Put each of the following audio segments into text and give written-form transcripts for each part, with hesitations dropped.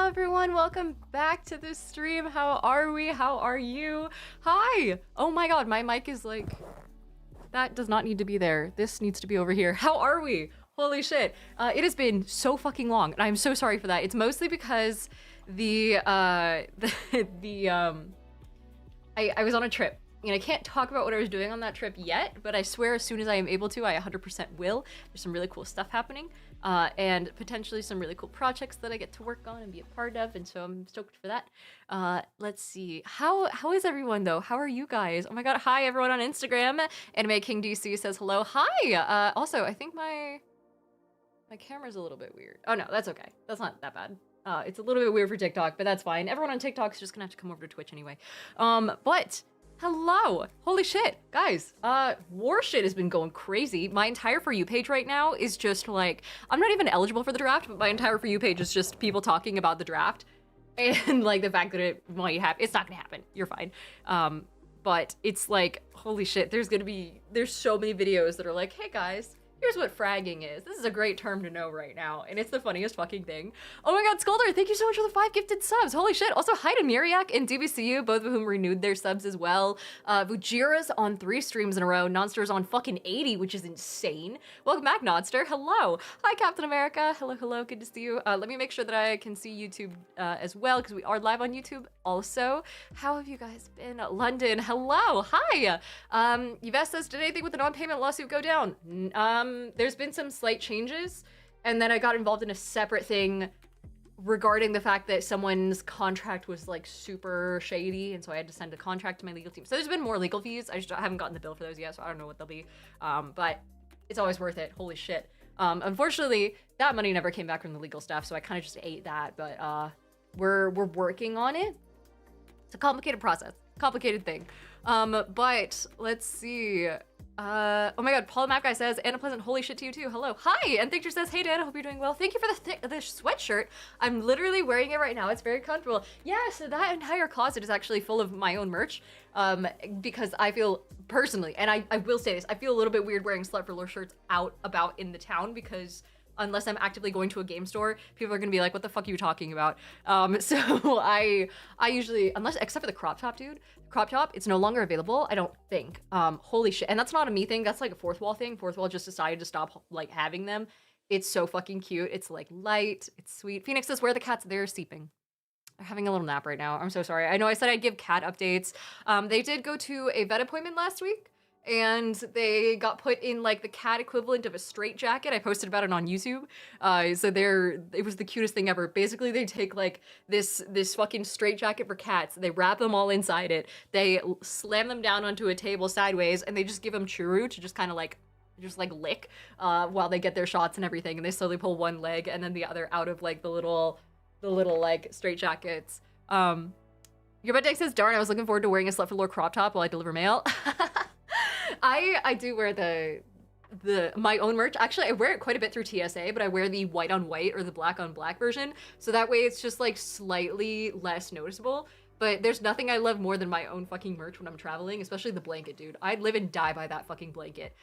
Hello everyone, welcome back to the stream. How are we? How are you? Hi! Oh my god, my mic is like... That does not need to be there. This needs to be over here. How are we? Holy shit. It has been so fucking long, and I'm so sorry for that. It's mostly because I was on a trip. And I can't talk about what I was doing on that trip yet, but I swear as soon as I am able to, I 100% will. There's some really cool stuff happening, and potentially some really cool projects that I get to work on and be a part of, and so I'm stoked for that. Let's see. How is everyone, though? How are you guys? Oh my god, hi everyone on Instagram. Anime King DC says hello. Hi! Also, I think my camera's a little bit weird. Oh no, that's okay. That's not that bad. It's a little bit weird for TikTok, but that's fine. Everyone on TikTok is just gonna have to come over to Twitch anyway. But... Hello! Holy shit, guys, war shit has been going crazy. My entire For You page right now is just like, I'm not even eligible for the draft, but my entire For You page is just people talking about the draft. And like the fact that it might happen, it's not gonna happen, you're fine. But it's like, holy shit, there's so many videos that are like, hey guys, here's what fragging is. This is a great term to know right now, and it's the funniest fucking thing. Oh my god, Skulder, thank you so much for the 5 gifted subs. Holy shit. Also, hi to Miriak and DBCU, both of whom renewed their subs as well. Vujira's on 3 streams in a row. Nonster's on fucking 80, which is insane. Welcome back, Nonster. Hello. Hi, Captain America. Hello, hello. Good to see you. Let me make sure that I can see YouTube as well, because we are live on YouTube also. How have you guys been? London, hello. Hi. Yves says, did anything with the non-payment lawsuit go down? There's been some slight changes, and then I got involved in a separate thing regarding the fact that someone's contract was like super shady, and so I had to send a contract to my legal team. So there's been more legal fees. I haven't gotten the bill for those yet, so I don't know what they'll be. But it's always worth it. Holy shit. Unfortunately, that money never came back from the legal stuff, so I kind of just ate that. But we're working on it. It's a complicated process, complicated thing. But let's see. Oh my god, Paul Map Guy says, and a pleasant holy shit to you too. Hello. Hi! And Thincture says, hey Dan, I hope you're doing well. Thank you for the sweatshirt. I'm literally wearing it right now. It's very comfortable. Yeah, so that entire closet is actually full of my own merch. Because I feel personally, and I will say this, I feel a little bit weird wearing Slut for Lore shirts out about in the town, because unless I'm actively going to a game store, people are gonna be like, what the fuck are you talking about? So I usually, except for the crop top, dude. Crop top, it's no longer available, I don't think. Holy shit, and that's not a me thing, that's like a Fourth Wall thing. Fourth Wall just decided to stop like having them. It's so fucking cute. It's like light, it's sweet. Phoenix says, where are the cats? They're sleeping. They're having a little nap right now. I'm so sorry. I know I said I'd give cat updates. They did go to a vet appointment last week, and they got put in like the cat equivalent of a straitjacket. I posted about it on YouTube. So it was the cutest thing ever. Basically, they take like this fucking straitjacket for cats. They wrap them all inside it. They slam them down onto a table sideways, and they just give them churu to just kind of like lick while they get their shots and everything. And they slowly pull one leg and then the other out of like the little like straitjackets. Your butt deck says, darn, I was looking forward to wearing a Slut for Lore crop top while I deliver mail. I do wear my own merch. Actually, I wear it quite a bit through TSA, but I wear the white on white or the black on black version. So that way it's just like slightly less noticeable. But there's nothing I love more than my own fucking merch when I'm traveling, especially the blanket, dude. I'd live and die by that fucking blanket.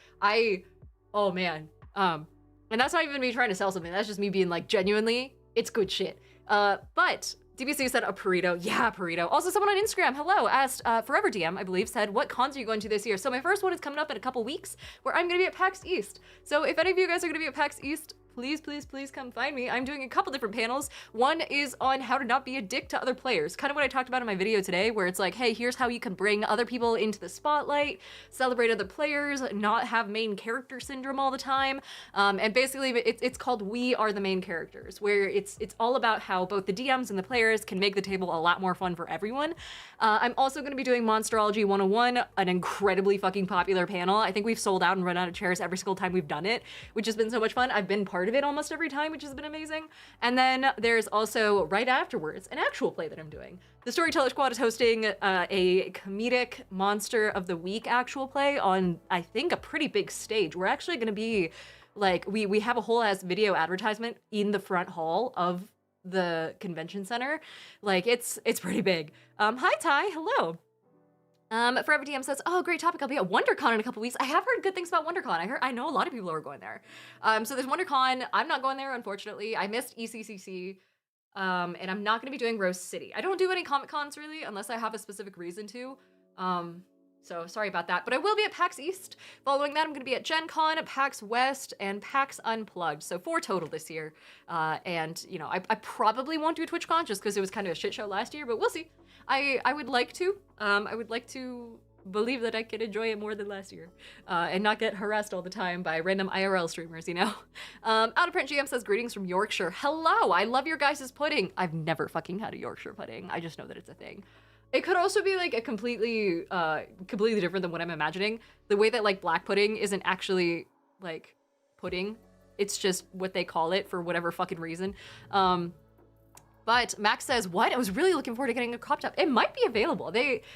Oh man. And that's not even me trying to sell something. That's just me being like, genuinely, it's good shit. But DBC said a burrito. Yeah, burrito. Also, someone on Instagram, hello, asked, Forever DM, I believe, said, what cons are you going to this year? So my first one is coming up in a couple weeks, where I'm going to be at PAX East. So if any of you guys are going to be at PAX East, please, please, please come find me. I'm doing a couple different panels. One is on how to not be a dick to other players. Kind of what I talked about in my video today, where it's like, hey, here's how you can bring other people into the spotlight, celebrate other players, not have main character syndrome all the time. And basically, it's called We Are the Main Characters, where it's all about how both the DMs and the players can make the table a lot more fun for everyone. I'm also going to be doing Monsterology 101, an incredibly fucking popular panel. I think we've sold out and run out of chairs every single time we've done it, which has been so much fun. I've been part of it almost every time, which has been amazing. And then there's also right afterwards an actual play that I'm doing. The Storyteller Squad is hosting a comedic Monster of the Week actual play on, I think, a pretty big stage. We're actually going to be like, we have a whole ass video advertisement in the front hall of the convention center. Like, it's pretty big. Hi Ty, hello. Forever DM says, oh, great topic. I'll be at WonderCon in a couple weeks. I have heard good things about WonderCon. I know a lot of people are going there. So there's WonderCon. I'm not going there, unfortunately. I missed ECCC. And I'm not going to be doing Rose City. I don't do any Comic Cons really, unless I have a specific reason to. So sorry about that. But I will be at PAX East. Following that, I'm going to be at Gen Con, PAX West, and PAX Unplugged. So 4 total this year. And, you know, I probably won't do TwitchCon just because it was kind of a shit show last year, but we'll see. I would like to. I would like to believe that I could enjoy it more than last year and not get harassed all the time by random IRL streamers, you know? Out of Print GM says, greetings from Yorkshire. Hello, I love your guys' pudding. I've never fucking had a Yorkshire pudding. I just know that it's a thing. It could also be like a completely different than what I'm imagining. The way that like black pudding isn't actually like pudding. It's just what they call it for whatever fucking reason. But Max says, what? I was really looking forward to getting a crop top. It might be available.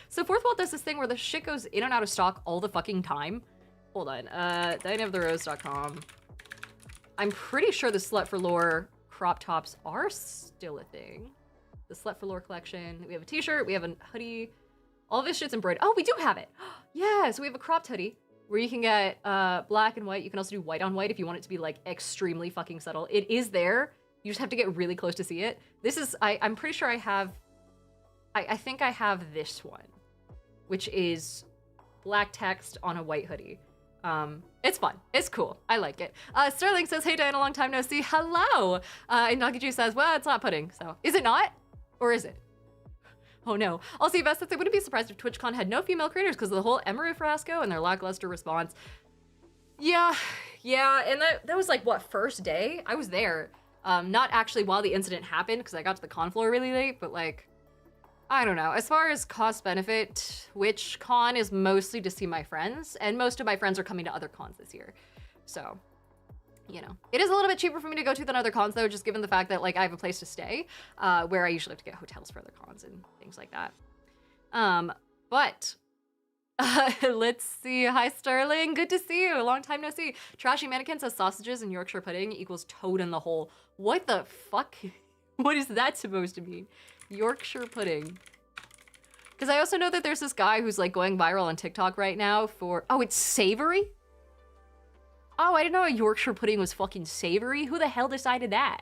So Fourth Wall does this thing where the shit goes in and out of stock all the fucking time. Hold on, dineoftherose.com. I'm pretty sure the Slut for Lore crop tops are still a thing. The Slut for Lore collection. We have a t-shirt, we have a hoodie. All this shit's embroidered. Oh, we do have it. Yeah, so we have a cropped hoodie where you can get black and white. You can also do white on white if you want it to be like extremely fucking subtle. It is there. You just have to get really close to see it. This is, I'm pretty sure I have, I think I have this one, which is black text on a white hoodie. It's fun. It's cool. I like it. Sterling says, hey Diana, long time no see. Hello. And Nakiju says, well, it's not pudding. So is it not? Or is it? Oh no. Also, Yvette says, I wouldn't be surprised if TwitchCon had no female creators because of the whole Emery fiasco and their lackluster response. Yeah, and that was like, what, first day? I was there. Not actually while the incident happened because I got to the con floor really late, but like, I don't know. As far as cost benefit, TwitchCon is mostly to see my friends, and most of my friends are coming to other cons this year. So, you know, it is a little bit cheaper for me to go to than other cons though, just given the fact that like I have a place to stay, where I usually have to get hotels for other cons and things like that. But let's see. Hi Sterling, good to see you. Long time no see. Trashy Mannequin says sausages and Yorkshire pudding equals toad in the hole. What the fuck? What is that supposed to mean? Yorkshire pudding. Because I also know that there's this guy who's like going viral on TikTok right now for, oh, it's savory? Oh, I didn't know a Yorkshire pudding was fucking savory. Who the hell decided that?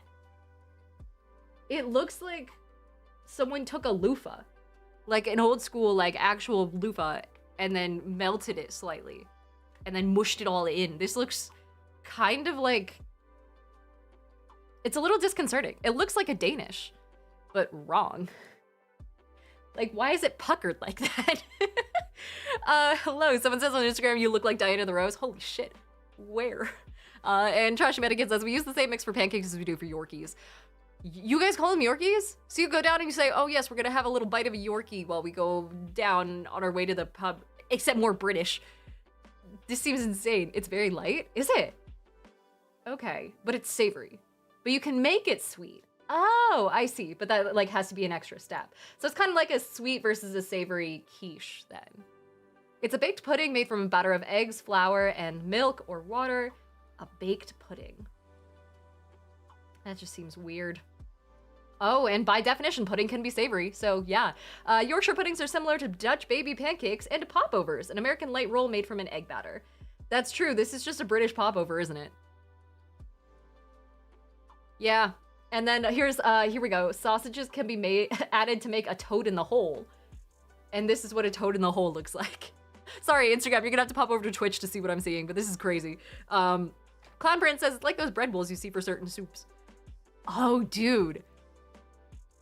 It looks like someone took a loofah, like an old school, like actual loofah, and then melted it slightly and then mushed it all in. This looks kind of like, it's a little disconcerting. It looks like a Danish, but wrong. Like, why is it puckered like that? Hello, someone says on Instagram, you look like Diana the Rose. Holy shit, where? And Trashy Medican says, we use the same mix for pancakes as we do for Yorkies. You guys call them Yorkies? So you go down and you say, oh yes, we're gonna have a little bite of a Yorkie while we go down on our way to the pub, except more British. This seems insane. It's very light, is it? Okay, but it's savory. But you can make it sweet. Oh, I see, but that like has to be an extra step. So it's kind of like a sweet versus a savory quiche then. It's a baked pudding made from a batter of eggs, flour, and milk or water. A baked pudding. That just seems weird. Oh, and by definition, pudding can be savory, so yeah. Yorkshire puddings are similar to Dutch baby pancakes and to popovers, an American light roll made from an egg batter. That's true, this is just a British popover, isn't it? Yeah, and then here we go. Sausages can be added to make a toad in the hole. And this is what a toad in the hole looks like. Sorry, Instagram, you're gonna have to pop over to Twitch to see what I'm seeing, but this is crazy. Clown Prince says, it's like those bread bowls you see for certain soups. Oh, dude.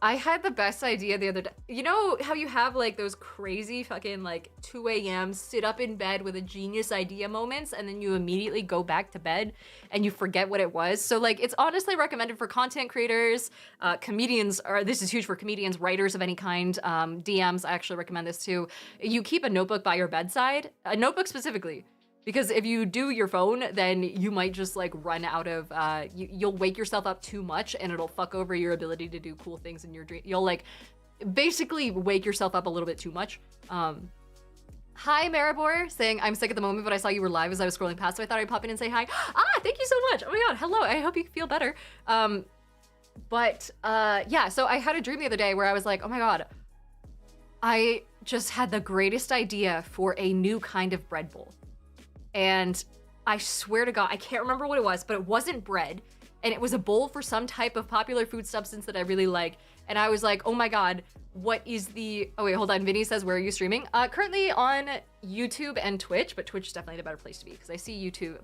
I had the best idea the other day. You know how you have like those crazy fucking like 2 a.m. sit up in bed with a genius idea moments and then you immediately go back to bed and you forget what it was? So like it's honestly recommended for content creators, comedians, this is huge for comedians, writers of any kind, DMs, I actually recommend this too. You keep a notebook by your bedside, a notebook specifically. Because if you do your phone, then you might just like run out of, you'll wake yourself up too much and it'll fuck over your ability to do cool things in your dream. You'll like basically wake yourself up a little bit too much. Hi Maribor, saying I'm sick at the moment, but I saw you were live as I was scrolling past, so I thought I'd pop in and say hi. Ah, thank you so much. Oh my God, hello, I hope you feel better. Yeah, so I had a dream the other day where I was like, oh my God, I just had the greatest idea for a new kind of bread bowl. And I swear to God, I can't remember what it was, but it wasn't bread. and it was a bowl for some type of popular food substance that I really like. And I was like, oh my God, what is the, oh wait, hold on. Vinny says, where are you streaming? Currently on YouTube and Twitch, but Twitch is definitely the better place to be because I see YouTube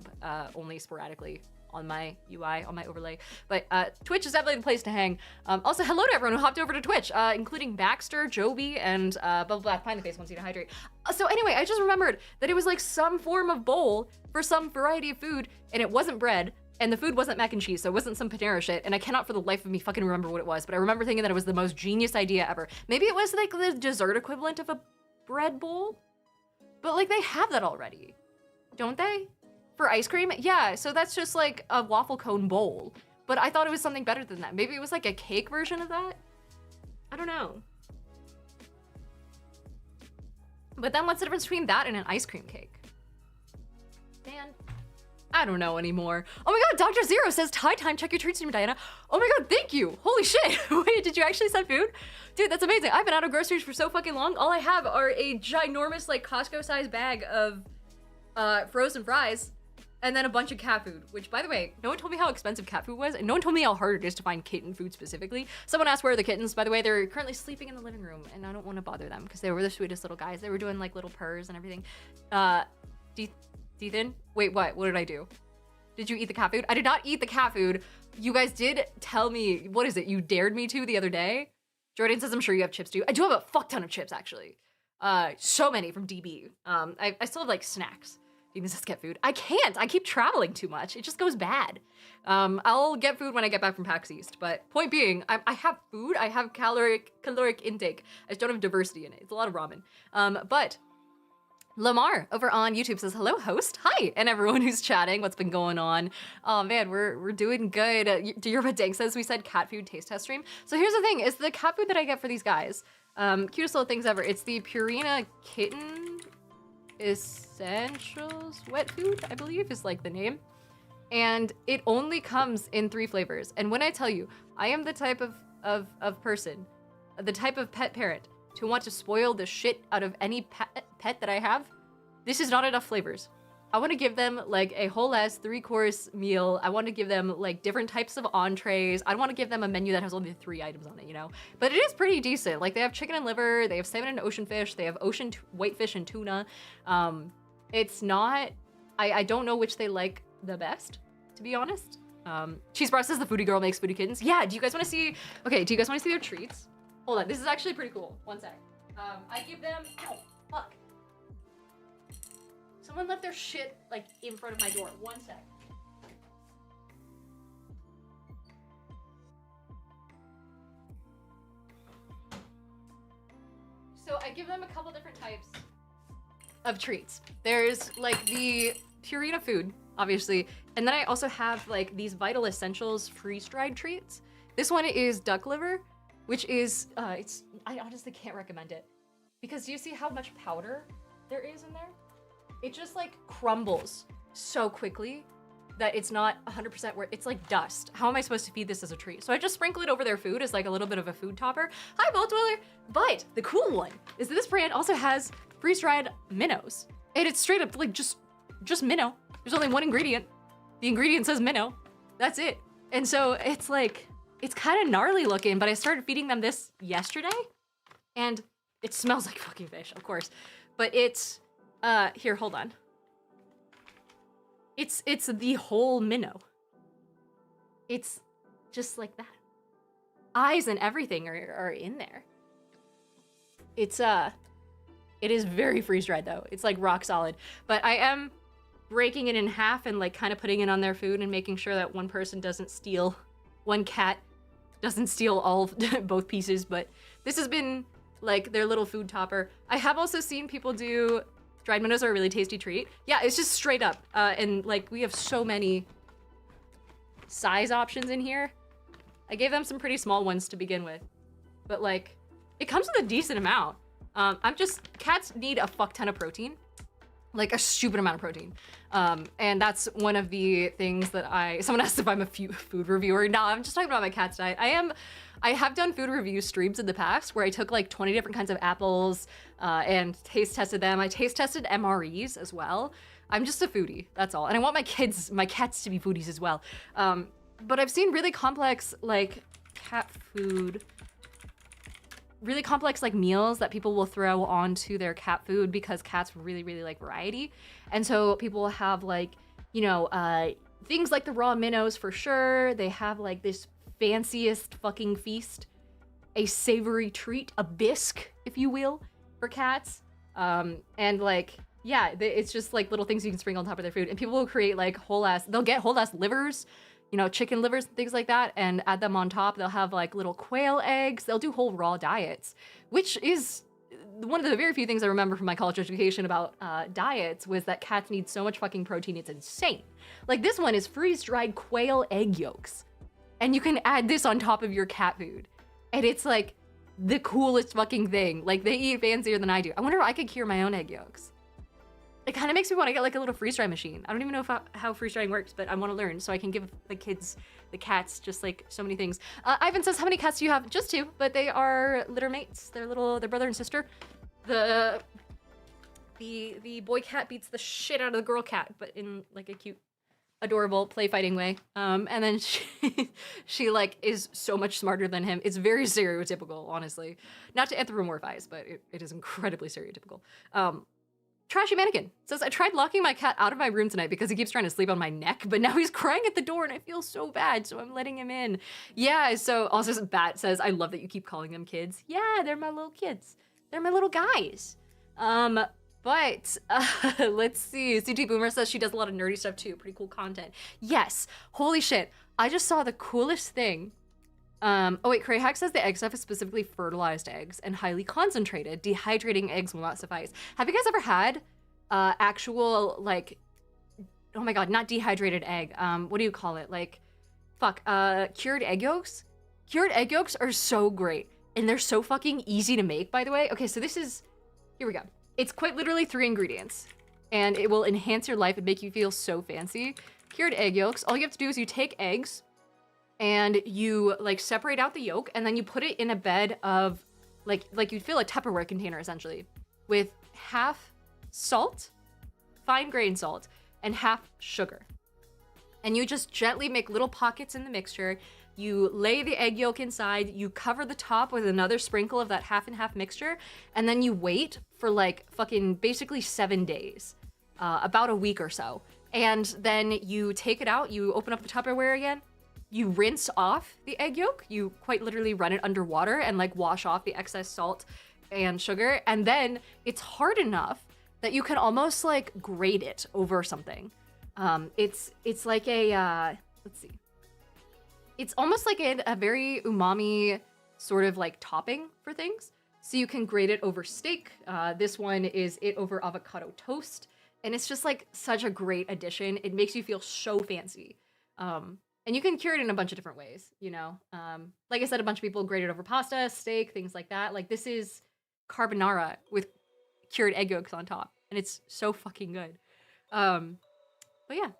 only sporadically on my UI, on my overlay. But Twitch is definitely the place to hang. Also, hello to everyone who hopped over to Twitch, including Baxter, Joby, and blah, blah, Find the Face wants you to hydrate. So anyway, I just remembered that it was like some form of bowl for some variety of food, and it wasn't bread, and the food wasn't mac and cheese, so it wasn't some Panera shit, and I cannot for the life of me fucking remember what it was, but I remember thinking that it was the most genius idea ever. Maybe it was like the dessert equivalent of a bread bowl? But like they have that already, don't they? For ice cream? Yeah, so that's just like a waffle cone bowl. But I thought it was something better than that. Maybe it was like a cake version of that? I don't know. But then what's the difference between that and an ice cream cake? Man, I don't know anymore. Oh my God, Dr. Zero says, Thai time, check your treat stream, Diana. Oh my God, thank you. Holy shit. Wait, did you actually send food? Dude, that's amazing. I've been out of groceries for so fucking long. All I have are a ginormous, like Costco-sized bag of frozen fries and then a bunch of cat food, which by the way, no one told me how expensive cat food was, and no one told me how hard it is to find kitten food specifically. Someone asked where are the kittens. By the way, they're currently sleeping in the living room, and I don't want to bother them because they were the sweetest little guys. They were doing like little purrs and everything. Ethan? Wait, what? What did I do? Did you eat the cat food? I did not eat the cat food. You guys did tell me, what is it? You dared me to the other day? Jordan says, I'm sure you have chips too. I do have a fuck ton of chips, actually. So many from DB. I still have like snacks. Demon says get food. I can't. I keep traveling too much. It just goes bad. I'll get food when I get back from PAX East. But point being, I have food. I have caloric intake. I just don't have diversity in it. It's a lot of ramen. But Lamar over on YouTube says, hello, host. Hi, and everyone who's chatting. What's been going on? Oh man, we're doing good. Yerba Dank says we said cat food taste test stream. So here's the thing: is the cat food that I get for these guys, cutest little things ever. It's the Purina Kitten Essentials Wet Food, I believe is like the name. And it only comes in 3 flavors. And when I tell you, I am the type of person, the type of pet parent to want to spoil the shit out of any pet that I have, this is not enough flavors. I want to give them like a whole ass 3-course meal. I want to give them like different types of entrees. I want to give them a menu that has only 3 items on it, you know? But it is pretty decent. Like they have chicken and liver, they have salmon and ocean fish, they have ocean whitefish and tuna. It's not, I don't know which they like the best, to be honest. Cheese Bar says the foodie girl makes foodie kittens. Yeah, do you guys want to see, okay, do you guys want to see their treats? Hold on, this is actually pretty cool. One sec. I give them, ow, fuck. Someone left their shit like in front of my door. One sec. So I give them a couple different types of treats. There's like the Purina food, obviously, and then I also have like these Vital Essentials freeze-dried treats. This one is duck liver, which is, I honestly can't recommend it. Because do you see how much powder there is in there? It just like crumbles so quickly that it's not 100% worth, it's like dust. How am I supposed to feed this as a treat? So I just sprinkle it over their food as like a little bit of a food topper. Hi, Bolt Dweller. But the cool one is that this brand also has freeze-dried minnows. And it's straight up like just minnow. There's only one ingredient. The ingredient says minnow. That's it. And so it's like, it's kind of gnarly looking, but I started feeding them this yesterday and it smells like fucking fish, of course. But it's, here, hold on. It's the whole minnow. It's just like that. Eyes and everything are in there. It's, it is very freeze-dried though. It's like rock solid. But I am breaking it in half and like kind of putting it on their food and making sure that one person doesn't steal, one cat doesn't steal all of both pieces. But this has been like their little food topper. I have also seen people do dried minnows are a really tasty treat. Yeah, it's just straight up. And like we have so many size options in here. I gave them some pretty small ones to begin with, but like it comes with a decent amount. Cats need a fuck ton of protein, like a stupid amount of protein. And that's one of the things that someone asked if I'm a food reviewer. No, I'm just talking about my cat's diet. I have done food review streams in the past where I took like 20 different kinds of apples and taste tested them. I taste tested MREs as well. I'm just a foodie, that's all. And I want my cats to be foodies as well. But I've seen really complex like cat food, really complex like meals that people will throw onto their cat food because cats really, really like variety. And so people will have like, you know, things like the raw minnows for sure. They have like this fanciest fucking feast, a savory treat, a bisque, if you will, for cats. And like, yeah, it's just like little things you can sprinkle on top of their food. And people will create like they'll get whole ass livers, you know, chicken livers and things like that, and add them on top. They'll have like little quail eggs. They'll do whole raw diets, which is one of the very few things I remember from my college education about diets was that cats need so much fucking protein. It's insane. Like this one is freeze-dried quail egg yolks. And you can add this on top of your cat food. And it's like the coolest fucking thing. Like they eat fancier than I do. I wonder if I could cure my own egg yolks. It kind of makes me want to get like a little freeze dry machine. I don't even know how freeze drying works, but I want to learn so I can give the cats, just like so many things. Ivan says, how many cats do you have? Just 2, but they are litter mates. They're brother and sister. The boy cat beats the shit out of the girl cat, but in like a cute, adorable play fighting way. And then she like is so much smarter than him. It's very stereotypical, honestly. Not to anthropomorphize, but it is incredibly stereotypical. Trashy Mannequin says, I tried locking my cat out of my room tonight because he keeps trying to sleep on my neck, but now he's crying at the door and I feel so bad, so I'm letting him in. Yeah, so also Bat says, I love that you keep calling them kids. Yeah, they're my little kids. They're my little guys. But let's see. CT Boomer says she does a lot of nerdy stuff too. Pretty cool content. Yes. Holy shit. I just saw the coolest thing. Oh wait, Crayhack says the egg stuff is specifically fertilized eggs and highly concentrated. Dehydrating eggs will not suffice. Have you guys ever had actual like, oh my god, not dehydrated egg. What do you call it? Like, cured egg yolks? Cured egg yolks are so great. And they're so fucking easy to make, by the way. Okay, so here we go. It's quite literally 3 ingredients. And it will enhance your life and make you feel so fancy. Cured egg yolks. All you have to do is you take eggs and you like separate out the yolk and then you put it in a bed of like you'd fill a Tupperware container essentially with half salt, fine grained salt, and half sugar. And you just gently make little pockets in the mixture. You lay the egg yolk inside, you cover the top with another sprinkle of that half and half mixture, and then you wait for like fucking basically 7 days, about a week or so. And then you take it out, you open up the Tupperware again, you rinse off the egg yolk, you quite literally run it under water and like wash off the excess salt and sugar, and then it's hard enough that you can almost like grate it over something. It's like a, let's see. It's almost like a very umami sort of like topping for things. So you can grate it over steak. This one is it over avocado toast. And it's just like such a great addition. It makes you feel so fancy. And you can cure it in a bunch of different ways, you know? Like I said, a bunch of people grate it over pasta, steak, things like that. Like this is carbonara with cured egg yolks on top. And it's so fucking good. But yeah,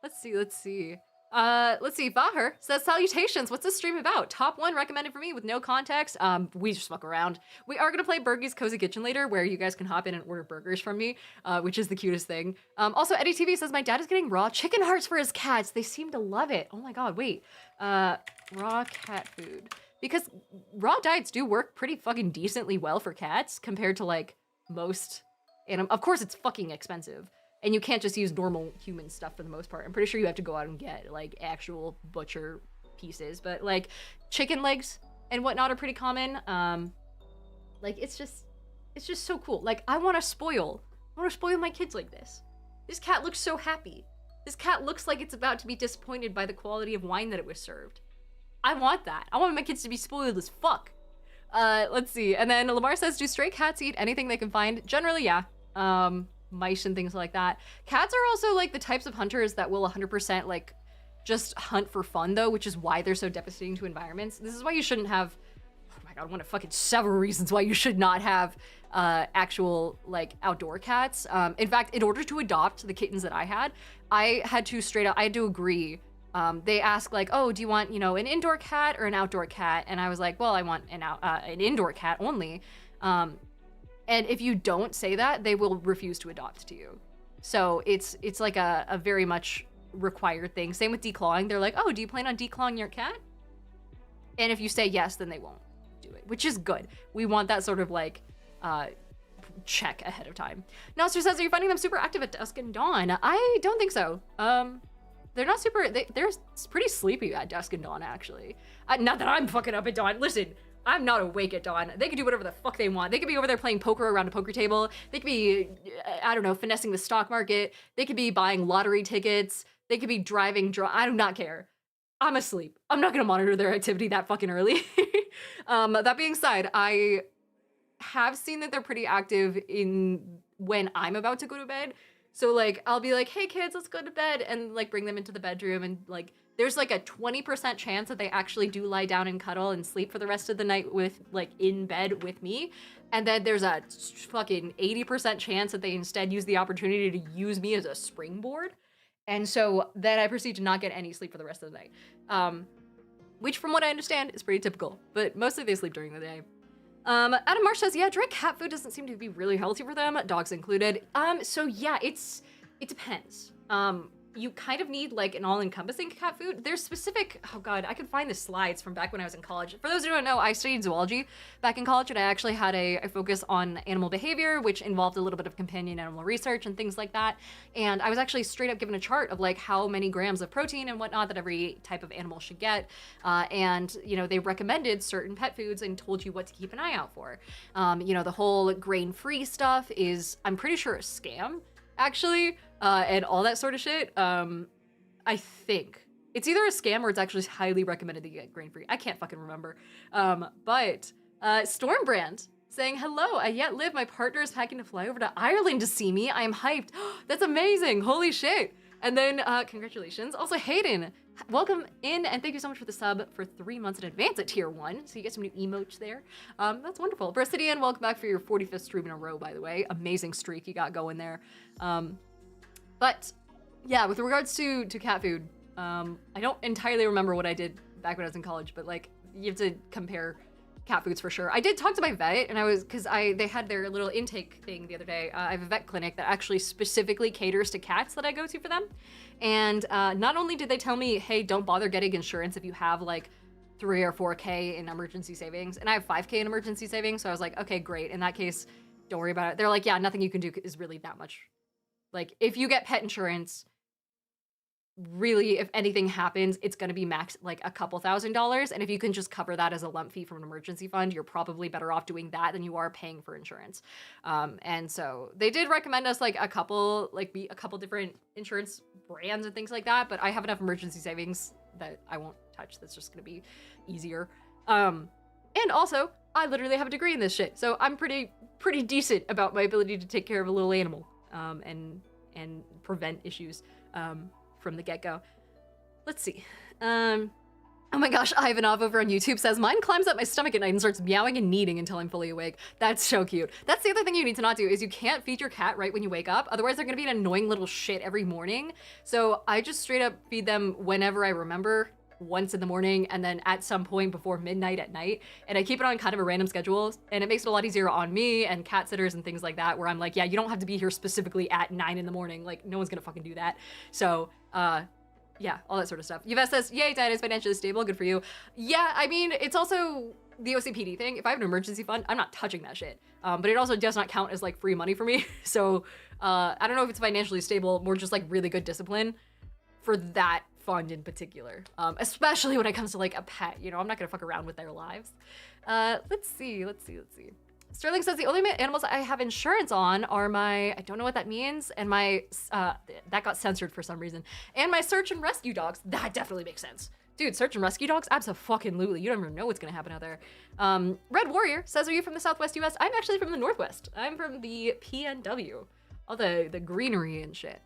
let's see. Bahar says, salutations, what's this stream about? Top 1 recommended for me with no context. We just fuck around. We are gonna play Bergie's Cozy Kitchen later, where you guys can hop in and order burgers from me, which is the cutest thing. Also, Eddie TV says, my dad is getting raw chicken hearts for his cats. They seem to love it. Oh my god, wait. Raw cat food. Because raw diets do work pretty fucking decently well for cats compared to like most animals. Of course, it's fucking expensive. And you can't just use normal human stuff for the most part. I'm pretty sure you have to go out and get like actual butcher pieces, but like chicken legs and whatnot are pretty common. Like it's just so cool. Like I want to spoil my kids like this. This cat looks so happy. This cat looks like it's about to be disappointed by the quality of wine that it was served. I want that. I want my kids to be spoiled as fuck. Let's see. And then Lamar says, do stray cats eat anything they can find? Generally, yeah. Mice and things like that. Cats are also like the types of hunters that will 100% like just hunt for fun though, which is why they're so devastating to environments. This is why you shouldn't have, oh my god, one of fucking several reasons why you should not have actual like outdoor cats. In fact, in order to adopt the kittens that I had to straight up, I had to agree. They ask like, oh, do you want, you know, an indoor cat or an outdoor cat? And I was like, well, I want an indoor cat only. And if you don't say that, they will refuse to adopt to you. So it's like a very much required thing. Same with declawing. They're like, oh, do you plan on declawing your cat? And if you say yes, then they won't do it, which is good. We want that sort of like check ahead of time. Noster says, are you finding them super active at dusk and dawn? I don't think so. They're not super, they're pretty sleepy at dusk and dawn, actually. Not that I'm fucking up at dawn. Listen, I'm not awake at dawn. They can do whatever the fuck they want. They could be over there playing poker around a poker table. They could be, I don't know, finessing the stock market. They could be buying lottery tickets. They could be driving, I do not care. I'm asleep. I'm not gonna monitor their activity that fucking early. That being said, I have seen that they're pretty active in when I'm about to go to bed. So like, I'll be like, hey kids, let's go to bed, and like bring them into the bedroom, and like, there's like a 20% chance that they actually do lie down and cuddle and sleep for the rest of the night with like in bed with me. And then there's a fucking 80% chance that they instead use the opportunity to use me as a springboard. And so then I proceed to not get any sleep for the rest of the night. Which from what I understand is pretty typical, but mostly they sleep during the day. Adam Marsh says, yeah, dry cat food doesn't seem to be really healthy for them, dogs included. So yeah, it depends. You kind of need like an all-encompassing cat food. There's specific, oh god, I could find the slides from back when I was in college. For those who don't know, I studied zoology back in college, and I actually had a focus on animal behavior, which involved a little bit of companion animal research and things like that. And I was actually straight up given a chart of like how many grams of protein and whatnot that every type of animal should get. And you know, they recommended certain pet foods and told you what to keep an eye out for. You know, the whole grain-free stuff is, I'm pretty sure, a scam, actually, and all that sort of shit. I think it's either a scam or it's actually highly recommended that you get grain-free. I can't fucking remember. But Stormbrand saying, hello, I yet live. My partner is packing to fly over to Ireland to see me. I am hyped. That's amazing. Holy shit. And then congratulations. Also, Hayden, welcome in, and thank you so much for the sub for 3 months in advance at tier 1. So you get some new emotes there. That's wonderful. Brissidian, welcome back for your 45th stream in a row, by the way. Amazing streak you got going there. But yeah, with regards to cat food, I don't entirely remember what I did back when I was in college, but like, you have to compare cat foods for sure. I did talk to my vet, and they had their little intake thing the other day. I have a vet clinic that actually specifically caters to cats that I go to for them. And not only did they tell me, hey, don't bother getting insurance if you have like 3 or 4K in emergency savings, and I have 5K in emergency savings. So I was like, okay, great. In that case, don't worry about it. They're like, yeah, nothing you can do is really that much. Like, if you get pet insurance, really, if anything happens, it's going to be max like a couple $1,000s. And if you can just cover that as a lump fee from an emergency fund, you're probably better off doing that than you are paying for insurance. And so they did recommend us like a couple different insurance brands and things like that. But I have enough emergency savings that I won't touch. That's just going to be easier. And also, I literally have a degree in this shit. So I'm pretty decent about my ability to take care of a little animal and prevent issues from the get-go. Let's see. Oh my gosh, Ivanov over on YouTube says, mine climbs up my stomach at night and starts meowing and kneading until I'm fully awake. That's so cute. That's the other thing you need to not do, is you can't feed your cat right when you wake up. Otherwise, they're gonna be an annoying little shit every morning. So I just straight up feed them whenever I remember, once in the morning, and then at some point before midnight at night. And I keep it on kind of a random schedule, and it makes it a lot easier on me and cat sitters and things like that, where I'm like, yeah, you don't have to be here specifically at 9 in the morning. Like, no one's gonna fucking do that. So, yeah, all that sort of stuff. Yves says, yay, Diana is financially stable, good for you. Yeah, I mean, it's also the OCPD thing. If I have an emergency fund, I'm not touching that shit. But it also does not count as like free money for me. So, I don't know if it's financially stable, more just like really good discipline for that fund in particular. Especially when it comes to like a pet, you know, I'm not gonna fuck around with their lives. Let's see. Sterling says, the only animals I have insurance on are my, I don't know what that means, and my, that got censored for some reason, and my search and rescue dogs. That definitely makes sense. Dude, search and rescue dogs? Abso-fucking-lutely. You don't even know what's gonna happen out there. Red Warrior says, are you from the Southwest US? I'm actually from the Northwest. I'm from the PNW. All the greenery and shit.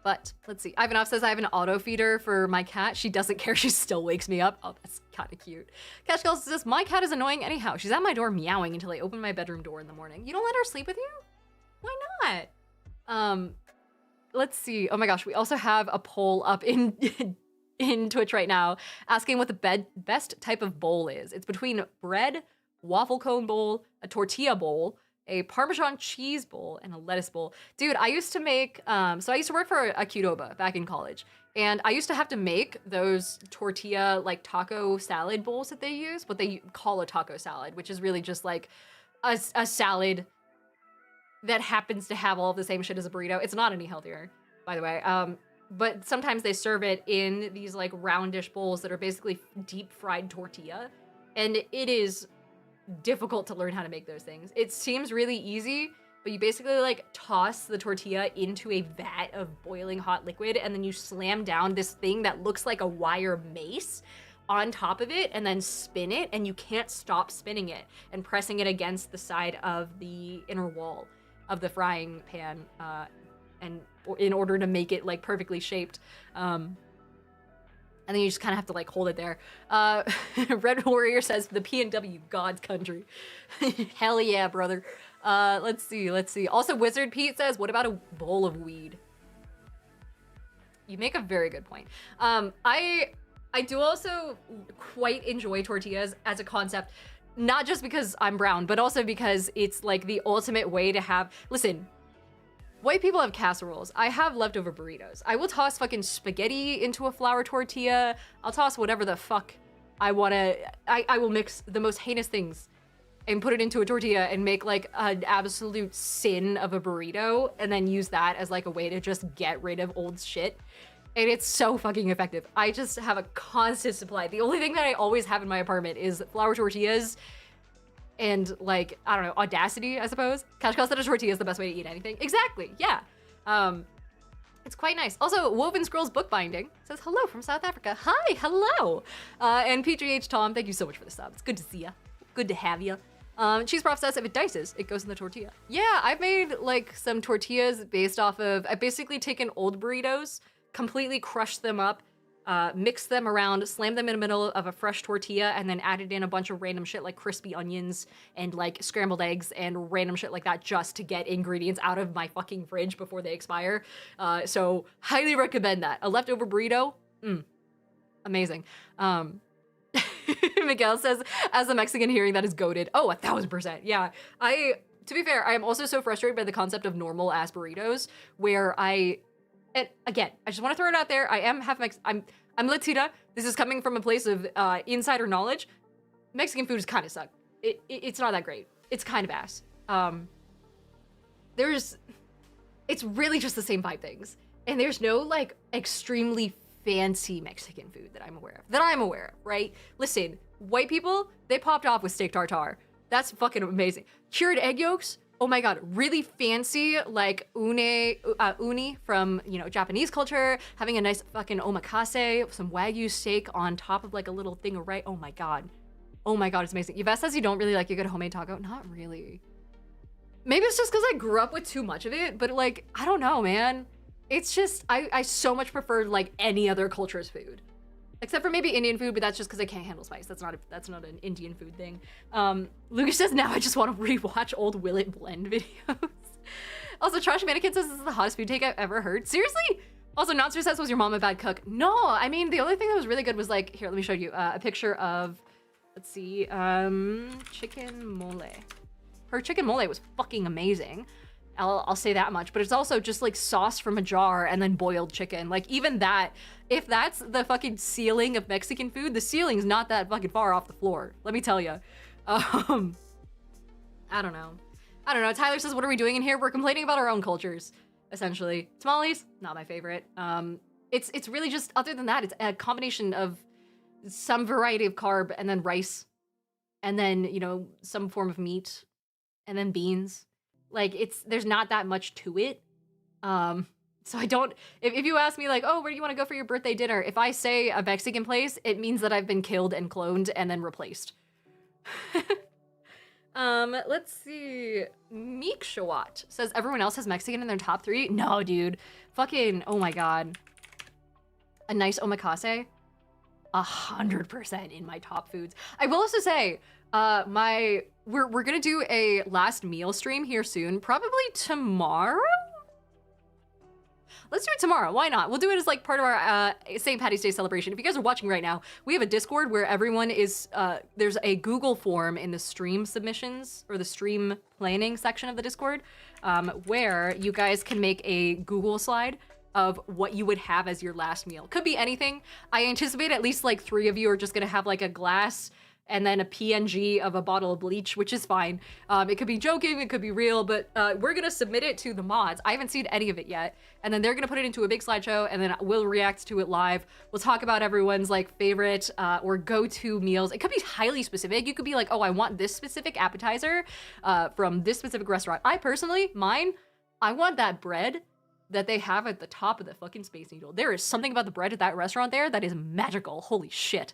But let's see. Ivanov says, I have an auto feeder for my cat. She doesn't care. She still wakes me up. Oh, that's kind of cute. Cashgirl says, my cat is annoying anyhow. She's at my door meowing until I open my bedroom door in the morning. You don't let her sleep with you? Why not? Let's see. Oh my gosh. We also have a poll up in Twitch right now asking what the best type of bowl is. It's between bread, waffle cone bowl, a tortilla bowl, a Parmesan cheese bowl, and a lettuce bowl. Dude, I used to make, so I used to work for a Qdoba back in college. And I used to have to make those tortilla, like taco salad bowls that they use, what they call a taco salad, which is really just like a salad that happens to have all of the same shit as a burrito. It's not any healthier, by the way. But sometimes they serve it in these like roundish bowls that are basically deep fried tortilla. And it is difficult to learn how to make those things. It seems really easy, but you basically like toss the tortilla into a vat of boiling hot liquid, and then you slam down this thing that looks like a wire mace on top of it, and then spin it, and you can't stop spinning it and pressing it against the side of the inner wall of the frying pan, and in order to make it like perfectly shaped. And then you just kind of have to like hold it there. Red Warrior says the PNW God's country. Hell yeah, brother. Let's see. Also, Wizard Pete says, what about a bowl of weed? You make a very good point. I do also quite enjoy tortillas as a concept, not just because I'm brown, but also because it's like the ultimate way to have, listen, white people have casseroles. I have leftover burritos. I will toss fucking spaghetti into a flour tortilla. I'll toss whatever the fuck I wanna. I will mix the most heinous things and put it into a tortilla and make like an absolute sin of a burrito, and then use that as like a way to just get rid of old shit. And it's so fucking effective. I just have a constant supply. The only thing that I always have in my apartment is flour tortillas and like, I don't know, audacity, I suppose. Cash cost a tortilla is the best way to eat anything. Exactly, yeah. It's quite nice. Also, Woven Scrolls Bookbinding says hello from South Africa. Hi, hello. And PGH Tom, thank you so much for the sub. It's good to see ya. Good to have ya. Cheese Prof says if it dices, it goes in the tortilla. Yeah, I've made like some tortillas based off of, I've basically taken old burritos, completely crushed them up, mix them around, slam them in the middle of a fresh tortilla, and then added in a bunch of random shit like crispy onions and like scrambled eggs and random shit like that just to get ingredients out of my fucking fridge before they expire. So highly recommend that. A leftover burrito, amazing. Miguel says, as a Mexican, hearing that is goated. Oh, 1000%. Yeah, to be fair, I am also so frustrated by the concept of normal ass burritos where and again, I just want to throw it out there. I am half I'm Latina. This is coming from a place of insider knowledge. Mexican food is kind of suck. It's not that great. It's kind of ass. It's really just the same 5 things. And there's no like extremely fancy Mexican food that I'm aware of, right? Listen, white people, they popped off with steak tartare. That's fucking amazing. Cured egg yolks, oh my god, really fancy, like uni from, you know, Japanese culture, having a nice fucking omakase, some Wagyu steak on top of like a little thing of rice. Oh my god, it's amazing. Yvette says you don't really like a good homemade taco. Not really. Maybe it's just because I grew up with too much of it, but like, I don't know, man. It's just, I so much prefer like any other culture's food. Except for maybe Indian food, but that's just because I can't handle spice. That's not an Indian food thing. Lucas says, now I just want to rewatch old Will It Blend videos. Also, Trash Mannequin says this is the hottest food take I've ever heard. Seriously? Also, Nonster says, was your mom a bad cook? No, I mean, the only thing that was really good was like, here, let me show you a picture of, let's see, chicken mole. Her chicken mole was fucking amazing. I'll say that much, but it's also just like sauce from a jar and then boiled chicken. Like even that, if that's the fucking ceiling of Mexican food, the ceiling's not that fucking far off the floor. Let me tell you. I don't know. Tyler says, what are we doing in here? We're complaining about our own cultures, essentially. Tamales, not my favorite. It's really just, other than that, it's a combination of some variety of carb and then rice and then, you know, some form of meat and then beans. Like, there's not that much to it. So I don't, if you ask me like, oh, where do you want to go for your birthday dinner? If I say a Mexican place, it means that I've been killed and cloned and then replaced. Let's see. Meek Shawat says everyone else has Mexican in their top 3. No, dude. Fucking, oh my god. A nice omakase. 100% in my top foods. I will also say, we're gonna do a last meal stream here soon, probably tomorrow. Let's do it tomorrow. Why not? We'll do it as like part of our St. Patty's Day celebration. If you guys are watching right now, we have a Discord where everyone is, there's a Google form in the stream submissions or the stream planning section of the Discord, where you guys can make a Google slide of what you would have as your last meal. Could be anything. I anticipate at least like 3 of you are just gonna have like a glass and then a PNG of a bottle of bleach, which is fine. It could be joking, it could be real, but we're gonna submit it to the mods. I haven't seen any of it yet. And then they're gonna put it into a big slideshow, and then we'll react to it live. We'll talk about everyone's like favorite or go-to meals. It could be highly specific. You could be like, oh, I want this specific appetizer from this specific restaurant. I personally, I want that bread that they have at the top of the fucking Space Needle. There is something about the bread at that restaurant there that is magical. Holy shit.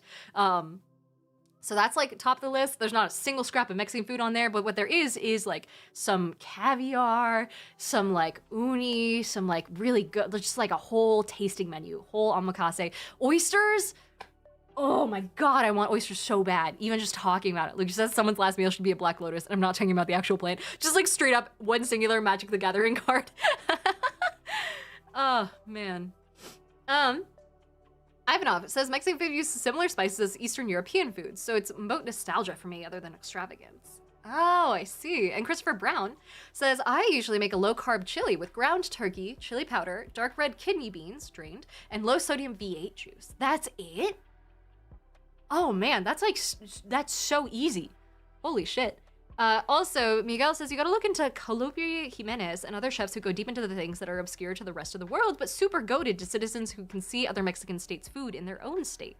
So that's like top of the list. There's not a single scrap of Mexican food on there, but what there is like some caviar, some like uni, some like really good, just like a whole tasting menu, whole omakase. Oysters. Oh my God, I want oysters so bad. Even just talking about it. Like, says someone's last meal should be a Black Lotus. And I'm not talking about the actual plant. Just like straight up one singular Magic the Gathering card. Oh man. Ivanov, it says Mexican food uses similar spices as Eastern European foods, so it's about nostalgia for me other than extravagance. Oh, I see. And Christopher Brown says, I usually make a low-carb chili with ground turkey, chili powder, dark red kidney beans, drained, and low-sodium V8 juice. That's it? Oh man, that's so easy. Holy shit. Also, Miguel says you gotta look into Colupi Jimenez and other chefs who go deep into the things that are obscure to the rest of the world, but super goated to citizens who can see other Mexican states' food in their own state.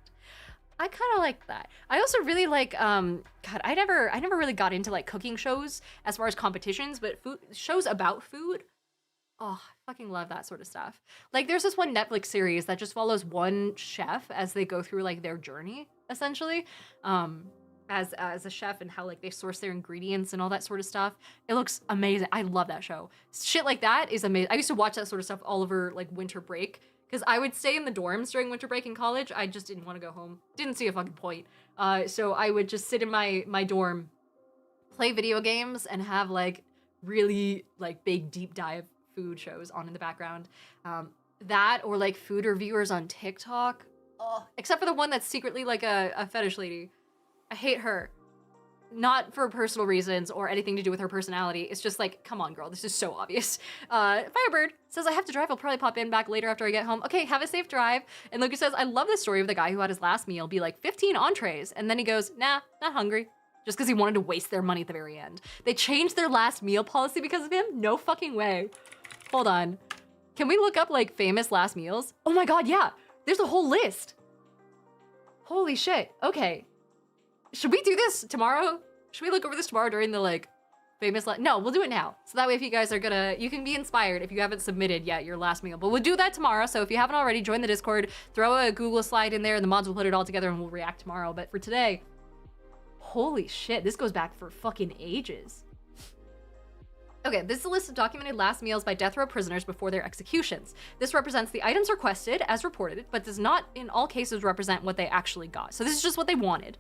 I kind of like that. I also really like, God, I never really got into like cooking shows as far as competitions, but shows about food. Oh, I fucking love that sort of stuff. Like there's this one Netflix series that just follows one chef as they go through like their journey, essentially. As a chef and how like they source their ingredients and all that sort of stuff. It looks amazing. I love that show. Shit like that is amazing. I used to watch that sort of stuff all over like winter break because I would stay in the dorms during winter break in college. I just didn't want to go home. Didn't see a fucking point. So I would just sit in my dorm, play video games, and have like really like big deep dive food shows on in the background. That or like food reviewers on TikTok. Oh, except for the one that's secretly like a fetish lady. I hate her. Not for personal reasons or anything to do with her personality. It's just like, come on, girl. This is so obvious. Firebird says, I have to drive. I'll probably pop in back later after I get home. Okay, have a safe drive. And Lucas says, I love the story of the guy who had his last meal be like 15 entrees. And then he goes, nah, not hungry. Just because he wanted to waste their money at the very end. They changed their last meal policy because of him? No fucking way. Hold on. Can we look up like famous last meals? Oh my God, yeah. There's a whole list. Holy shit. Okay. Should we do this tomorrow? Should we look over this tomorrow during the like famous no, we'll do it now. So that way if you guys are you can be inspired if you haven't submitted yet your last meal. But we'll do that tomorrow. So if you haven't already, join the Discord, throw a Google slide in there and the mods will put it all together and we'll react tomorrow. But for today, holy shit, this goes back for fucking ages. Okay, this is a list of documented last meals by death row prisoners before their executions. This represents the items requested as reported, but does not in all cases represent what they actually got. So this is just what they wanted.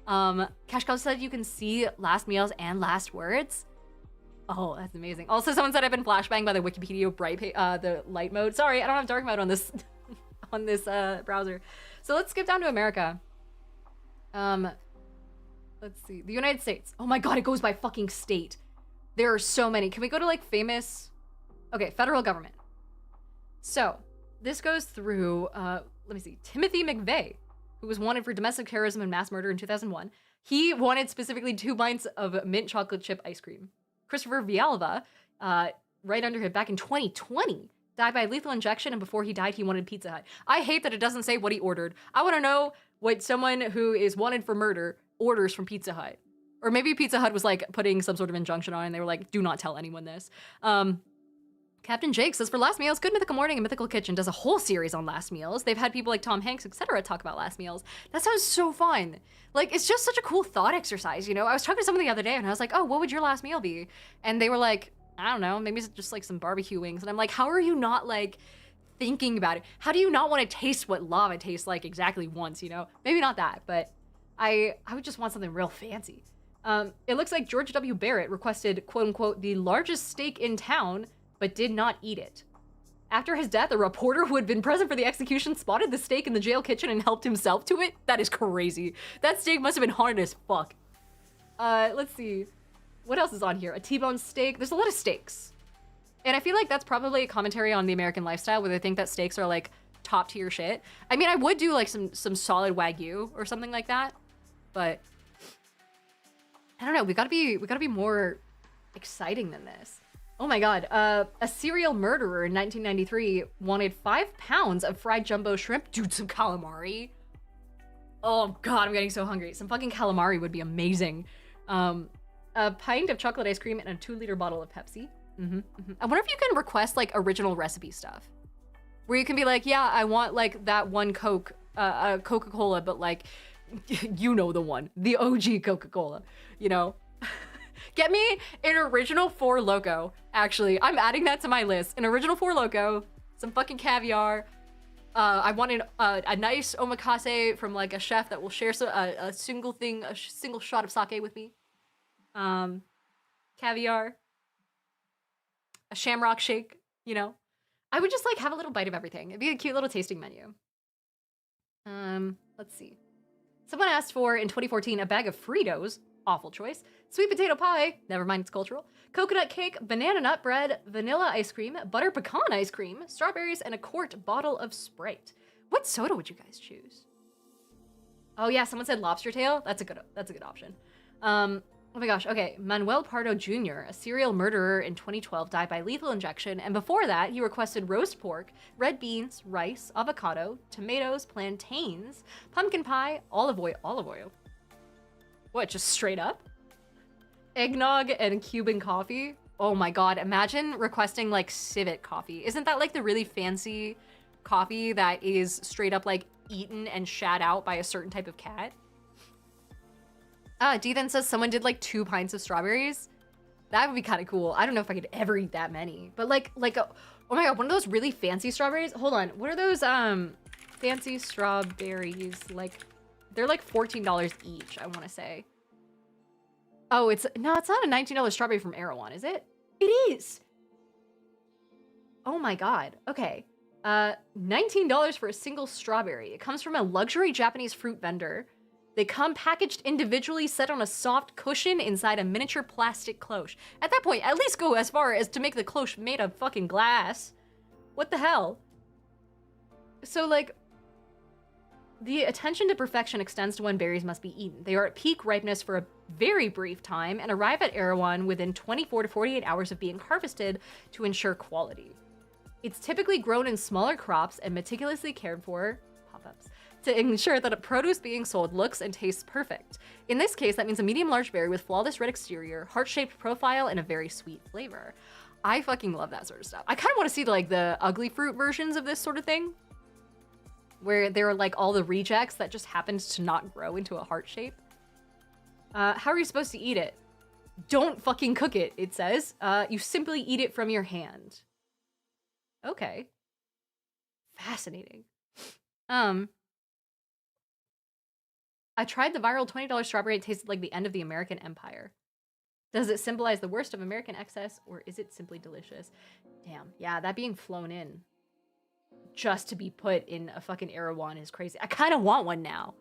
Cash Cow said you can see last meals and last words. Oh, that's amazing. Also, someone said I've been flashbanged by the Wikipedia bright the light mode. Sorry, I don't have dark mode on this on this browser. So let's skip down to America. Let's see. The United States. Oh my God, it goes by fucking state. There are so many. Can we go to like famous? Okay, federal government. So this goes through, let me see, Timothy McVeigh, who was wanted for domestic terrorism and mass murder in 2001. He wanted specifically 2 pints of mint chocolate chip ice cream. Christopher Villalba, right under him back in 2020, died by lethal injection, and before he died, he wanted Pizza Hut. I hate that it doesn't say what he ordered. I want to know what someone who is wanted for murder orders from Pizza Hut. Or maybe Pizza Hut was like putting some sort of injunction on it and they were like, do not tell anyone this. Captain Jake says, for last meals, Good Mythical Morning and Mythical Kitchen does a whole series on last meals. They've had people like Tom Hanks, etc. talk about last meals. That sounds so fun. Like, it's just such a cool thought exercise, you know? I was talking to someone the other day and I was like, oh, what would your last meal be? And they were like, I don't know, maybe it's just like some barbecue wings. And I'm like, how are you not like thinking about it? How do you not want to taste what lava tastes like exactly once, you know? Maybe not that, but I would just want something real fancy. It looks like George W. Barrett requested, quote unquote, the largest steak in town, but did not eat it. After his death, a reporter who had been present for the execution spotted the steak in the jail kitchen and helped himself to it. That is crazy. That steak must have been hard as fuck. Let's see. What else is on here? A T-bone steak. There's a lot of steaks. And I feel like that's probably a commentary on the American lifestyle where they think that steaks are like top tier shit. I mean, I would do like some solid Wagyu or something like that, but I don't know. We gotta be more exciting than this. Oh my God. A serial murderer in 1993 wanted 5 pounds of fried jumbo shrimp. Dude, some calamari. Oh God, I'm getting so hungry. Some fucking calamari would be amazing. A pint of chocolate ice cream and a 2-liter bottle of Pepsi. I wonder if you can request like original recipe stuff. Where you can be like, yeah, I want like that one Coke, Coca-Cola, but like, you know the one, the OG Coca-Cola, you know? Get me an original Four Loko. Actually, I'm adding that to my list. An original Four Loko, some fucking caviar. I want a nice omakase from like a chef that will share a single shot of sake with me. Caviar. A shamrock shake, you know? I would just like have a little bite of everything. It'd be a cute little tasting menu. Let's see. Someone asked for, in 2014, a bag of Fritos, awful choice, sweet potato pie, never mind, it's cultural, coconut cake, banana nut bread, vanilla ice cream, butter pecan ice cream, strawberries, and a quart bottle of Sprite. What soda would you guys choose? Oh yeah, someone said lobster tail. That's a good option. Oh my gosh, okay. Manuel Pardo Jr., a serial murderer in 2012, died by lethal injection, and before that, he requested roast pork, red beans, rice, avocado, tomatoes, plantains, pumpkin pie, olive oil. What, just straight up? Eggnog and Cuban coffee? Oh my God, imagine requesting like civet coffee. Isn't that like the really fancy coffee that is straight up like eaten and shat out by a certain type of cat? D then says someone did like 2 pints of strawberries. That would be kind of cool. I don't know if I could ever eat that many, but oh my God, one of those really fancy strawberries. Hold on, what are those fancy strawberries? Like, they're like $14 each, I want to say. Oh, it's not a $19 strawberry from Erewhon, is it? It is. Oh my God. Okay. $19 for a single strawberry. It comes from a luxury Japanese fruit vendor. They come packaged individually, set on a soft cushion inside a miniature plastic cloche. At that point, at least go as far as to make the cloche made of fucking glass. What the hell? So, like, the attention to perfection extends to when berries must be eaten. They are at peak ripeness for a very brief time and arrive at Erewhon within 24 to 48 hours of being harvested to ensure quality. It's typically grown in smaller crops and meticulously cared for, pop-ups, to ensure that a produce being sold looks and tastes perfect. In this case, that means a medium-large berry with flawless red exterior, heart-shaped profile, and a very sweet flavor. I fucking love that sort of stuff. I kind of want to see like the ugly fruit versions of this sort of thing, where there are like all the rejects that just happened to not grow into a heart shape. How are you supposed to eat it? Don't fucking cook it, it says. You simply eat it from your hand. Okay. Fascinating. I tried the viral $20 strawberry. It tasted like the end of the American Empire. Does it symbolize the worst of American excess, or is it simply delicious? Damn, yeah, that being flown in just to be put in a fucking Erewhon is crazy. I kind of want one now.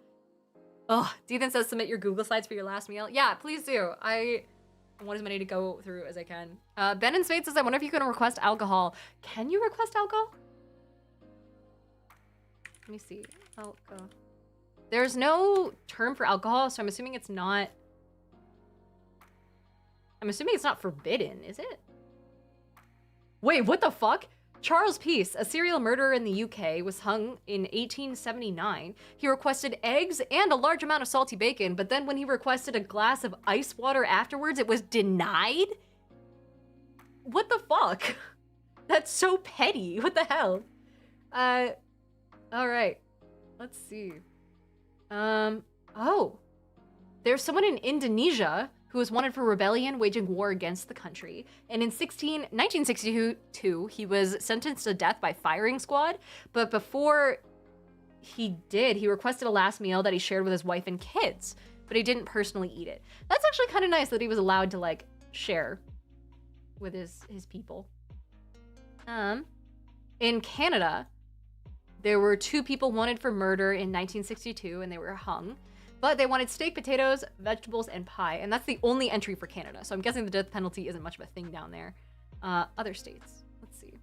Ugh, Dethan says submit your Google Slides for your last meal. Yeah, please do. I want as many to go through as I can. Ben and Spade says, I wonder if you can request alcohol. Can you request alcohol? Let me see. Alcohol. There's no term for alcohol, so I'm assuming it's not... I'm assuming it's not forbidden, is it? Wait, what the fuck? Charles Peace, a serial murderer in the UK, was hung in 1879. He requested eggs and a large amount of salty bacon, but then when he requested a glass of ice water afterwards, it was denied? What the fuck? That's so petty. What the hell? All right. Let's see. Oh. There's someone in Indonesia who was wanted for rebellion waging war against the country. And in 1962, he was sentenced to death by firing squad. But before he did, he requested a last meal that he shared with his wife and kids, but he didn't personally eat it. That's actually kind of nice that he was allowed to like share with his people. In Canada, there were 2 people wanted for murder in 1962, and they were hung. But they wanted steak, potatoes, vegetables, and pie, and that's the only entry for Canada. So I'm guessing the death penalty isn't much of a thing down there. Other states. Let's see.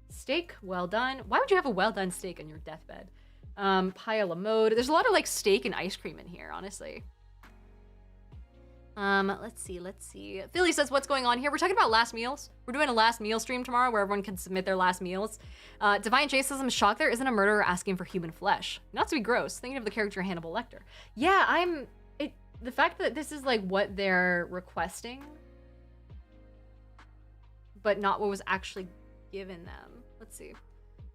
Steak, well done. Why would you have a well done steak on your deathbed? Pie a la mode. There's a lot of like steak and ice cream in here, honestly. Let's see. Philly says, what's going on here? We're talking about last meals. We're doing a last meal stream tomorrow where everyone can submit their last meals. Defiant J says, I'm shocked there isn't a murderer asking for human flesh. Not to be gross, thinking of the character Hannibal Lecter. Yeah, the fact that this is like what they're requesting, but not what was actually given them. Let's see.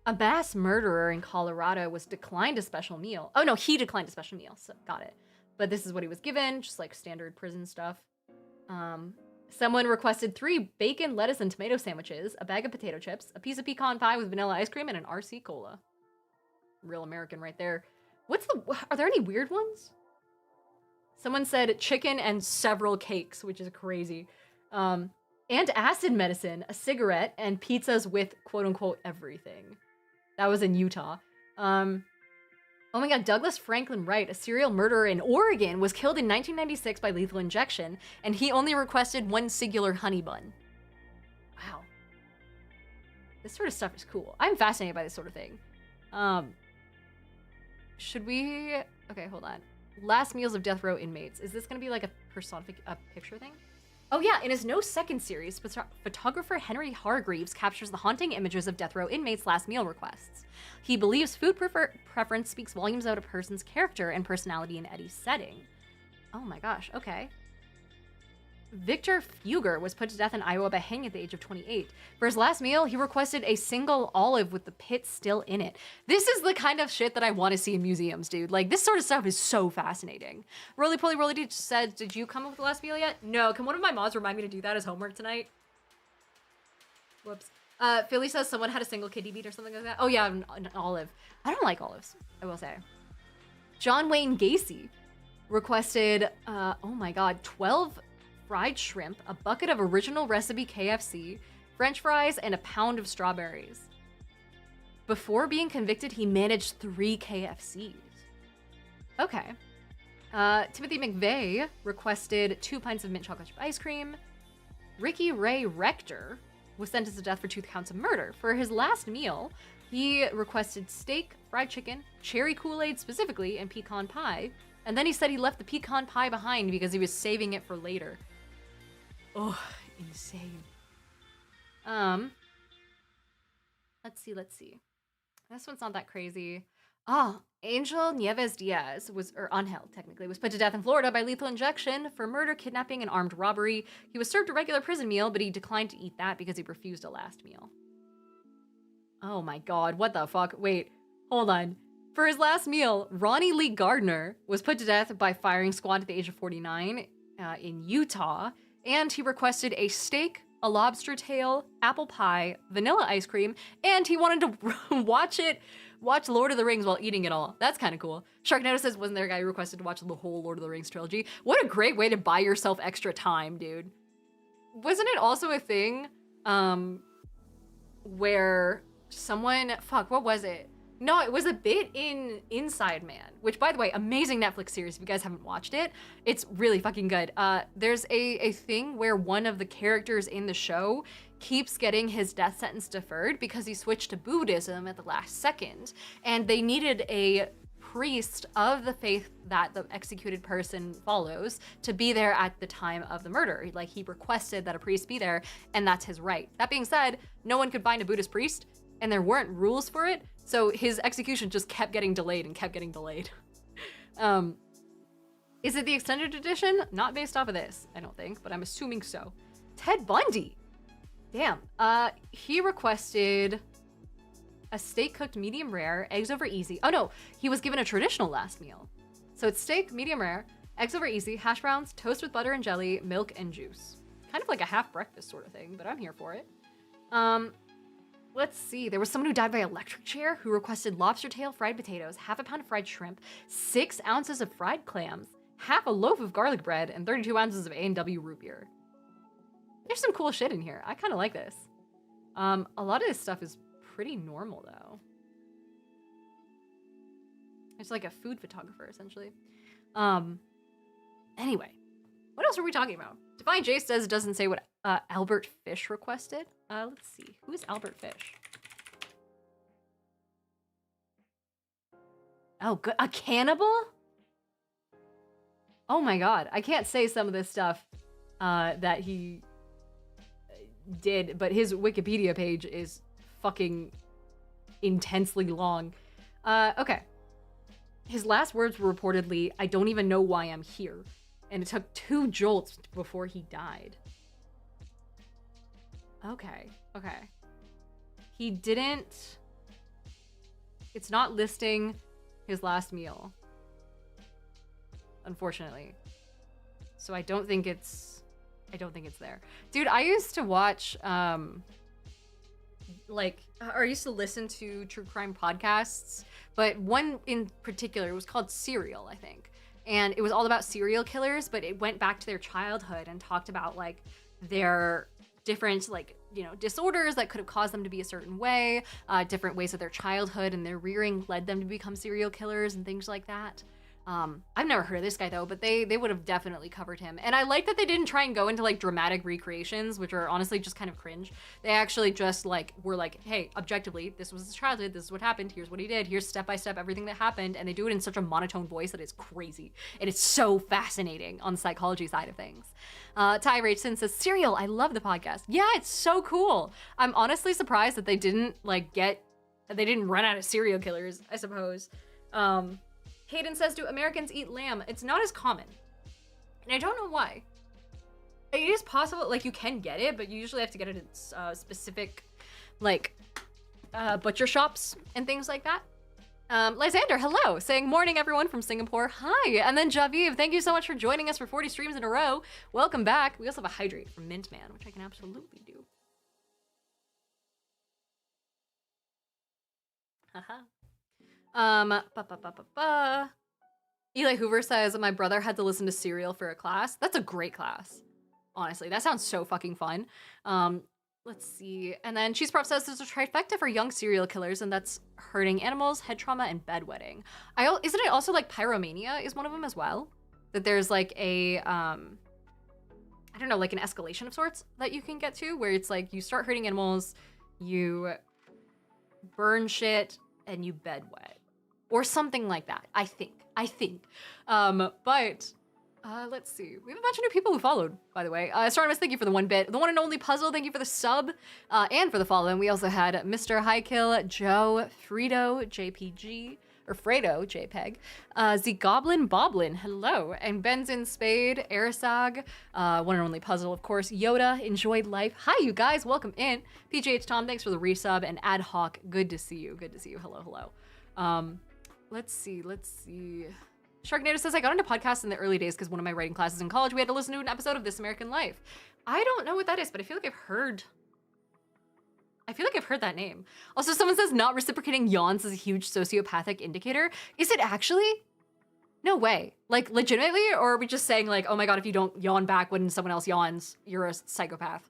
A mass murderer in Colorado was declined a special meal. Oh no, he declined a special meal, so got it. But this is what he was given, just like standard prison stuff. Someone requested 3 bacon, lettuce, and tomato sandwiches, a bag of potato chips, a piece of pecan pie with vanilla ice cream, and an RC cola. Real American right there. Are there any weird ones? Someone said chicken and several cakes, which is crazy. And acid medicine, a cigarette, and pizzas with quote-unquote everything. That was in Utah. Oh my god, Douglas Franklin Wright, a serial murderer in Oregon, was killed in 1996 by lethal injection, and he only requested 1 singular honey bun. Wow. This sort of stuff is cool. I'm fascinated by this sort of thing. Should we... Okay, hold on. Last meals of death row inmates. Is this going to be like a picture thing? Oh yeah, in his No Second series, photographer Henry Hargreaves captures the haunting images of death row inmates' last meal requests. He believes food preference speaks volumes about a person's character and personality in any setting. Oh my gosh, okay. Victor Fugger was put to death in Iowa by hanging at the age of 28. For his last meal, he requested a single olive with the pit still in it. This is the kind of shit that I want to see in museums, dude. Like, this sort of stuff is so fascinating. Roly Poly Roly D said, did you come up with the last meal yet? No, can one of my mods remind me to do that as homework tonight? Whoops. Philly says someone had a single kidney bean or something like that. Oh yeah, an olive. I don't like olives, I will say. John Wayne Gacy requested, oh my god, 12 fried shrimp, a bucket of original recipe KFC, French fries, and a pound of strawberries. Before being convicted, he managed 3 KFCs. Okay. Timothy McVeigh requested 2 pints of mint chocolate chip ice cream. Ricky Ray Rector was sentenced to death for 2 counts of murder. For his last meal, he requested steak, fried chicken, cherry Kool-Aid specifically, and pecan pie. And then he said he left the pecan pie behind because he was saving it for later. Oh, insane. Let's see. This one's not that crazy. Angel Nieves Diaz Angel technically, was put to death in Florida by lethal injection for murder, kidnapping, and armed robbery. He was served a regular prison meal, but he declined to eat that because he refused a last meal. Oh my god, what the fuck? Wait, hold on. For his last meal, Ronnie Lee Gardner was put to death by firing squad at the age of 49 in Utah, and he requested a steak, a lobster tail, apple pie, vanilla ice cream, and he wanted to watch Lord of the Rings while eating it all. That's kind of cool. Sharknado says, wasn't there a guy who requested to watch the whole Lord of the Rings trilogy? What a great way to buy yourself extra time, dude. Wasn't it also a thing where someone, what was it? No, it was a bit in Inside Man, which, by the way, amazing Netflix series. If you guys haven't watched it, it's really fucking good. There's a thing where one of the characters in the show keeps getting his death sentence deferred because he switched to Buddhism at the last second, and they needed a priest of the faith that the executed person follows to be there at the time of the murder. Like, he requested that a priest be there, and that's his right. That being said, no one could find a Buddhist priest, and there weren't rules for it, so his execution just kept getting delayed and kept getting delayed. Is it the extended edition? Not based off of this, I don't think, but I'm assuming so. Ted Bundy! Damn. He requested a steak cooked medium rare, eggs over easy. Oh no, he was given a traditional last meal. So it's steak, medium rare, eggs over easy, hash browns, toast with butter and jelly, milk and juice. Kind of like a half breakfast sort of thing, but I'm here for it. Let's see. There was someone who died by electric chair who requested lobster tail, fried potatoes, half a pound of fried shrimp, 6 ounces of fried clams, half a loaf of garlic bread, and 32 ounces of A&W root beer. There's some cool shit in here. I kind of like this. A lot of this stuff is pretty normal, though. It's like a food photographer, essentially. Anyway, what else are we talking about? Divine Jace says it doesn't say what Albert Fish requested. Let's see. Who is Albert Fish? Oh, good. A cannibal? Oh my god. I can't say some of this stuff that he did, but his Wikipedia page is fucking intensely long. Okay. His last words were reportedly, "I don't even know why I'm here." And it took 2 jolts before he died. Okay. He didn't... It's not listing his last meal, unfortunately. So I don't think it's there. Dude, I used to watch, I used to listen to true crime podcasts, but one in particular, it was called Serial, I think. And it was all about serial killers, but it went back to their childhood and talked about like their different disorders that could have caused them to be a certain way, different ways of their childhood and their rearing led them to become serial killers and things like that. I've never heard of this guy though, but they would have definitely covered him. And I like that they didn't try and go into like dramatic recreations, which are honestly just kind of cringe. They actually just were like, hey, objectively, this was his childhood, this is what happened, here's what he did, here's step by step everything that happened, and they do it in such a monotone voice that it's crazy. And it's so fascinating on the psychology side of things. Ty Rachson says, Serial, I love the podcast. Yeah, it's so cool. I'm honestly surprised that they didn't they didn't run out of serial killers, I suppose. Hayden says, do Americans eat lamb? It's not as common. And I don't know why. It is possible, like, you can get it, but you usually have to get it at specific, butcher shops and things like that. Lysander, hello, saying morning everyone from Singapore. Hi, and then Javiv, thank you so much for joining us for 40 streams in a row. Welcome back. We also have a hydrate from Mint Man, which I can absolutely do. Haha. Eli Hoover says, my brother had to listen to Serial for a class. That's a great class. Honestly, that sounds so fucking fun. Let's see. And then Cheese Prof says there's a trifecta for young serial killers, and that's hurting animals, head trauma, and bedwetting. Isn't it also like pyromania is one of them as well? That there's like a, I don't know, like an escalation of sorts that you can get to, where it's like you start hurting animals, you burn shit, and you bedwet. Or something like that, I think. Let's see. We have a bunch of new people who followed, by the way. Startimus, thank you for the 1 bit. The one and only Puzzle, thank you for the sub and for the follow. And we also had Mr. Highkill, Joe, Fredo, JPG, or Fredo, JPEG, Z Goblin Boblin, hello. And Benzin Spade, Arisag, one and only Puzzle, of course, Yoda, Enjoyed Life. Hi, you guys, welcome in. PJH Tom, thanks for the resub. And Ad Hoc, good to see you. Hello. Let's see. Sharknado says, I got into podcasts in the early days because one of my writing classes in college, we had to listen to an episode of This American Life. I don't know what that is, but I feel like I've heard that name. Also, someone says not reciprocating yawns is a huge sociopathic indicator. Is it actually? No way. Like, legitimately? Or are we just saying like, oh my god, if you don't yawn back when someone else yawns, you're a psychopath?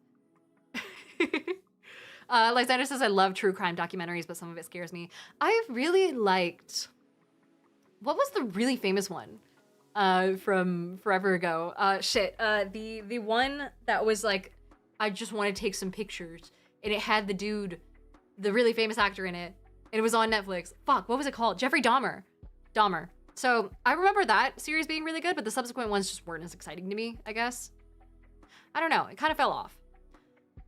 Lysander says, I love true crime documentaries, but some of it scares me. I've really liked... What was the really famous one from forever ago? The one that was like, I just want to take some pictures, and it had the really famous actor in it, and it was on Netflix. Fuck, what was it called? Jeffrey Dahmer. So I remember that series being really good, but the subsequent ones just weren't as exciting to me, I guess. I don't know, it kind of fell off.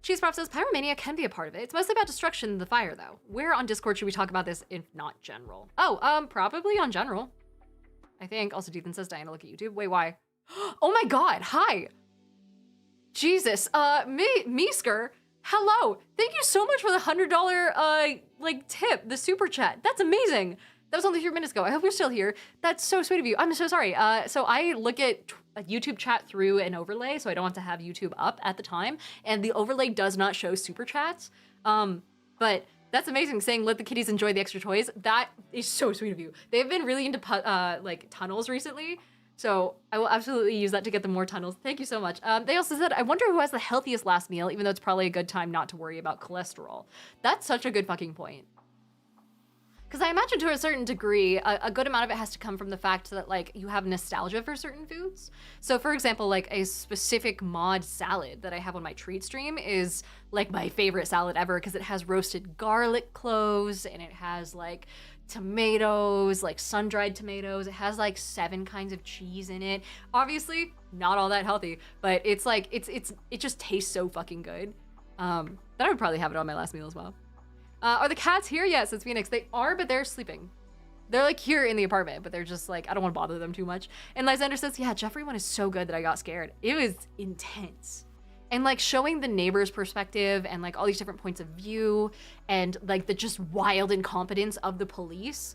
Cheese Prop says, pyromania can be a part of it. It's mostly about destruction in the fire, though. Where on Discord should we talk about this if not general? Oh, probably on general, I think. Also, Ethan says, Diana, look at YouTube. Wait, why? Oh my god, hi. Jesus, Meesker, hello. Thank you so much for the $100, tip, the super chat. That's amazing. That was only a few minutes ago. I hope you're still here. That's so sweet of you. I'm so sorry. So I look at a YouTube chat through an overlay, so I don't have to have YouTube up at the time. And the overlay does not show super chats. But that's amazing, saying let the kitties enjoy the extra toys. That is so sweet of you. They've been really into tunnels recently. So I will absolutely use that to get them more tunnels. Thank you so much. They also said, I wonder who has the healthiest last meal, even though it's probably a good time not to worry about cholesterol. That's such a good fucking point. Because I imagine to a certain degree, a good amount of it has to come from the fact that like you have nostalgia for certain foods. So for example, like a specific mod salad that I have on my treat stream is like my favorite salad ever because it has roasted garlic cloves and it has like tomatoes, like sun-dried tomatoes. It has like 7 kinds of cheese in it. Obviously, not all that healthy, but it's like, it just tastes so fucking good. Then I would probably have it on my last meal as well. Are the cats here yet, says Phoenix? They are, but they're sleeping. They're like here in the apartment, but they're just like, I don't want to bother them too much. And Lysander says, yeah, Jeffrey one is so good that I got scared. It was intense. And like showing the neighbor's perspective and like all these different points of view and like the just wild incompetence of the police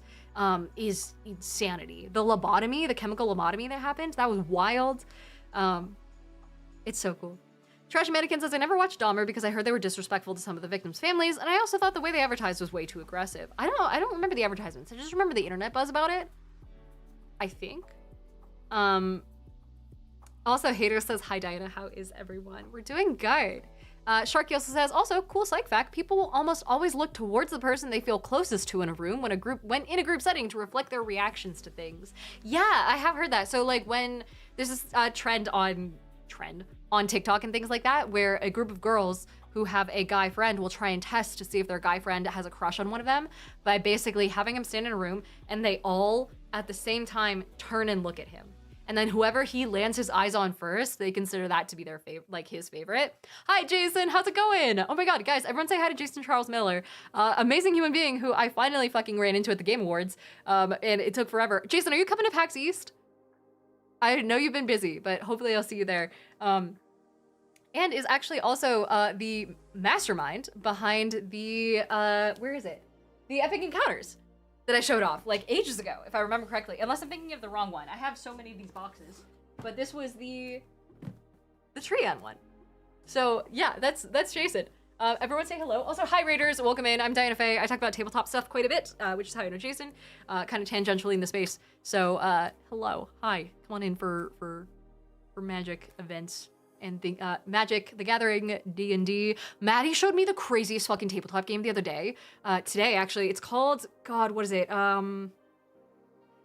is insanity. The lobotomy, the chemical lobotomy that happened, that was wild. It's so cool. Trash Mannequin says, I never watched Dahmer because I heard they were disrespectful to some of the victims' families, and I also thought the way they advertised was way too aggressive. I don't remember the advertisements. I just remember the internet buzz about it. I think. Also, Hater says, hi Diana, how is everyone? We're doing good. Sharky also says, also, cool psych fact, people will almost always look towards the person they feel closest to in a room when in a group setting to reflect their reactions to things. Yeah, I have heard that. So like when there's this trend on TikTok and things like that, where a group of girls who have a guy friend will try and test to see if their guy friend has a crush on one of them by basically having him stand in a room and they all at the same time turn and look at him. And then whoever he lands his eyes on first, they consider that to be their favorite, like his favorite. Hi, Jason, how's it going? Oh my God, guys, everyone say hi to Jason Charles Miller. Amazing human being who I finally fucking ran into at the Game Awards. And it took forever. Jason, are you coming to PAX East? I know you've been busy, but hopefully I'll see you there. And is actually also the mastermind behind the, where is it? The Epic Encounters that I showed off like ages ago, if I remember correctly. Unless I'm thinking of the wrong one. I have so many of these boxes, but this was the Trian one. So yeah, that's Jason. Everyone say hello. Also, hi Raiders, welcome in. I'm Diana Faye. I talk about tabletop stuff quite a bit, which is how I know Jason, kind of tangentially in the space. So hello, hi, come on in for Magic events and the Magic the Gathering D&D. Maddie showed me the craziest fucking tabletop game the other day. Today actually, it's called, God, what is it?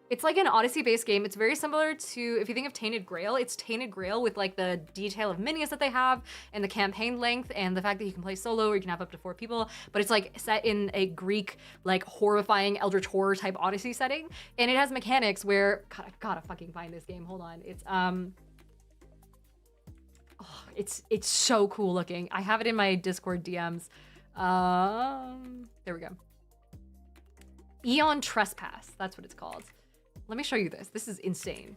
It's like an Odyssey-based game. It's very similar to, if you think of Tainted Grail, it's Tainted Grail with like the detail of minis that they have and the campaign length and the fact that you can play solo or you can have up to 4 people, but it's like set in a Greek, like horrifying Eldritch Horror type Odyssey setting. And it has mechanics where, God, I gotta fucking find this game, hold on. It's so cool looking. I have it in my Discord DMs. There we go. Eon Trespass, that's what it's called. Let me show you this. This is insane.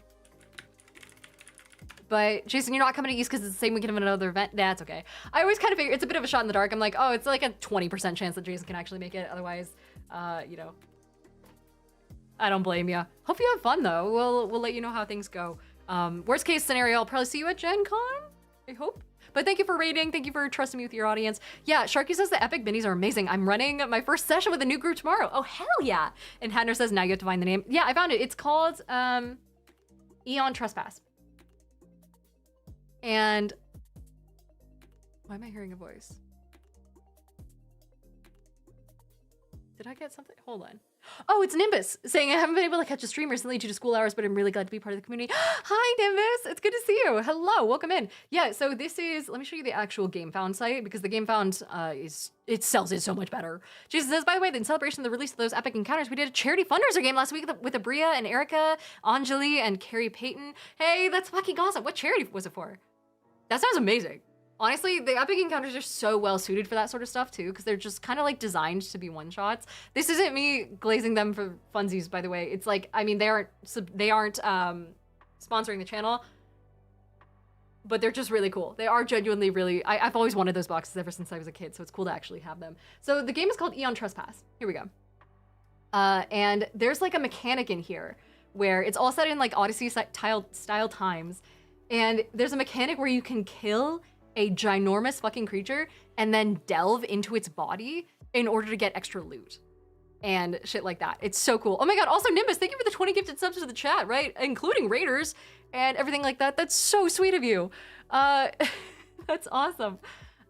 But Jason, you're not coming to East because it's the same weekend of another event. That's okay. I always kind of figure it's a bit of a shot in the dark. I'm like, oh, it's like a 20% chance that Jason can actually make it. Otherwise, you know, I don't blame you. Hope you have fun though. We'll let you know how things go. Worst case scenario, I'll probably see you at Gen Con, I hope. But thank you for rating. Thank you for trusting me with your audience. Yeah, Sharky says the epic minis are amazing. I'm running my first session with a new group tomorrow. Oh, hell yeah. And Hadner says, now you have to find the name. Yeah, I found it. It's called Eon Trespass. And why am I hearing a voice? Did I get something? Hold on. Oh, it's Nimbus saying I haven't been able to catch a stream recently due to school hours, but I'm really glad to be part of the community. Hi, Nimbus. It's good to see you. Hello. Welcome in. Yeah, so this is, let me show you the actual GameFound site because the GameFound it sells it so much better. Jason says, by the way, in celebration of the release of those epic encounters, we did a charity fundraiser game last week with Abria and Erica, Anjali, and Carrie Payton. Hey, that's fucking awesome. What charity was it for? That sounds amazing. Honestly, the epic encounters are so well suited for that sort of stuff too, because they're just kind of like designed to be one shots. This isn't me glazing them for funsies, by the way. It's like, I mean, they aren't sponsoring the channel, but they're just really cool. They are genuinely really, I've always wanted those boxes ever since I was a kid, so it's cool to actually have them. So the game is called Eon Trespass. Here we go. And there's like a mechanic in here where it's all set in like Odyssey style times. And there's a mechanic where you can kill a ginormous fucking creature and then delve into its body in order to get extra loot. and shit like that. It's so cool. Oh my god, also Nimbus, thank you for the 20 gifted subs to the chat, right? Including Raiders and everything like that. That's so sweet of you. That's awesome.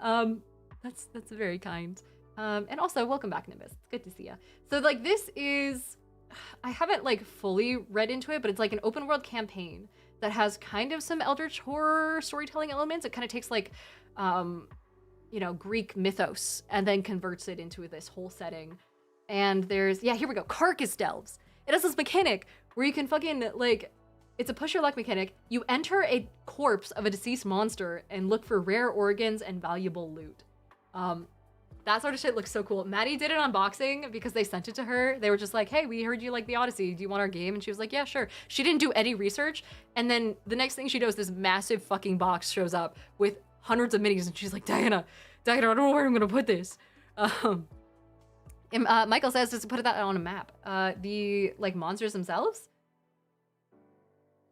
That's very kind. And also, welcome back, Nimbus. It's good to see you. So, like, this is... I haven't, like, fully read into it, but it's, like, an open world campaign that has kind of some Eldritch horror storytelling elements. It kind of takes, like, you know, Greek mythos and then converts it into this whole setting. And there's... Yeah, here we go. Carcass Delves. It has this mechanic where you can fucking, like... It's a push your luck mechanic. You enter a corpse of a deceased monster and look for rare organs and valuable loot. That sort of shit looks so cool. Maddie did an unboxing because they sent it to her. They were just like, hey, we heard you like the Odyssey. Do you want our game? And she was like, yeah, sure. She didn't do any research. And then the next thing she does, this massive fucking box shows up with hundreds of minis. And she's like, Diana, I don't know where I'm going to put this. Michael says, just put that on a map. The like monsters themselves?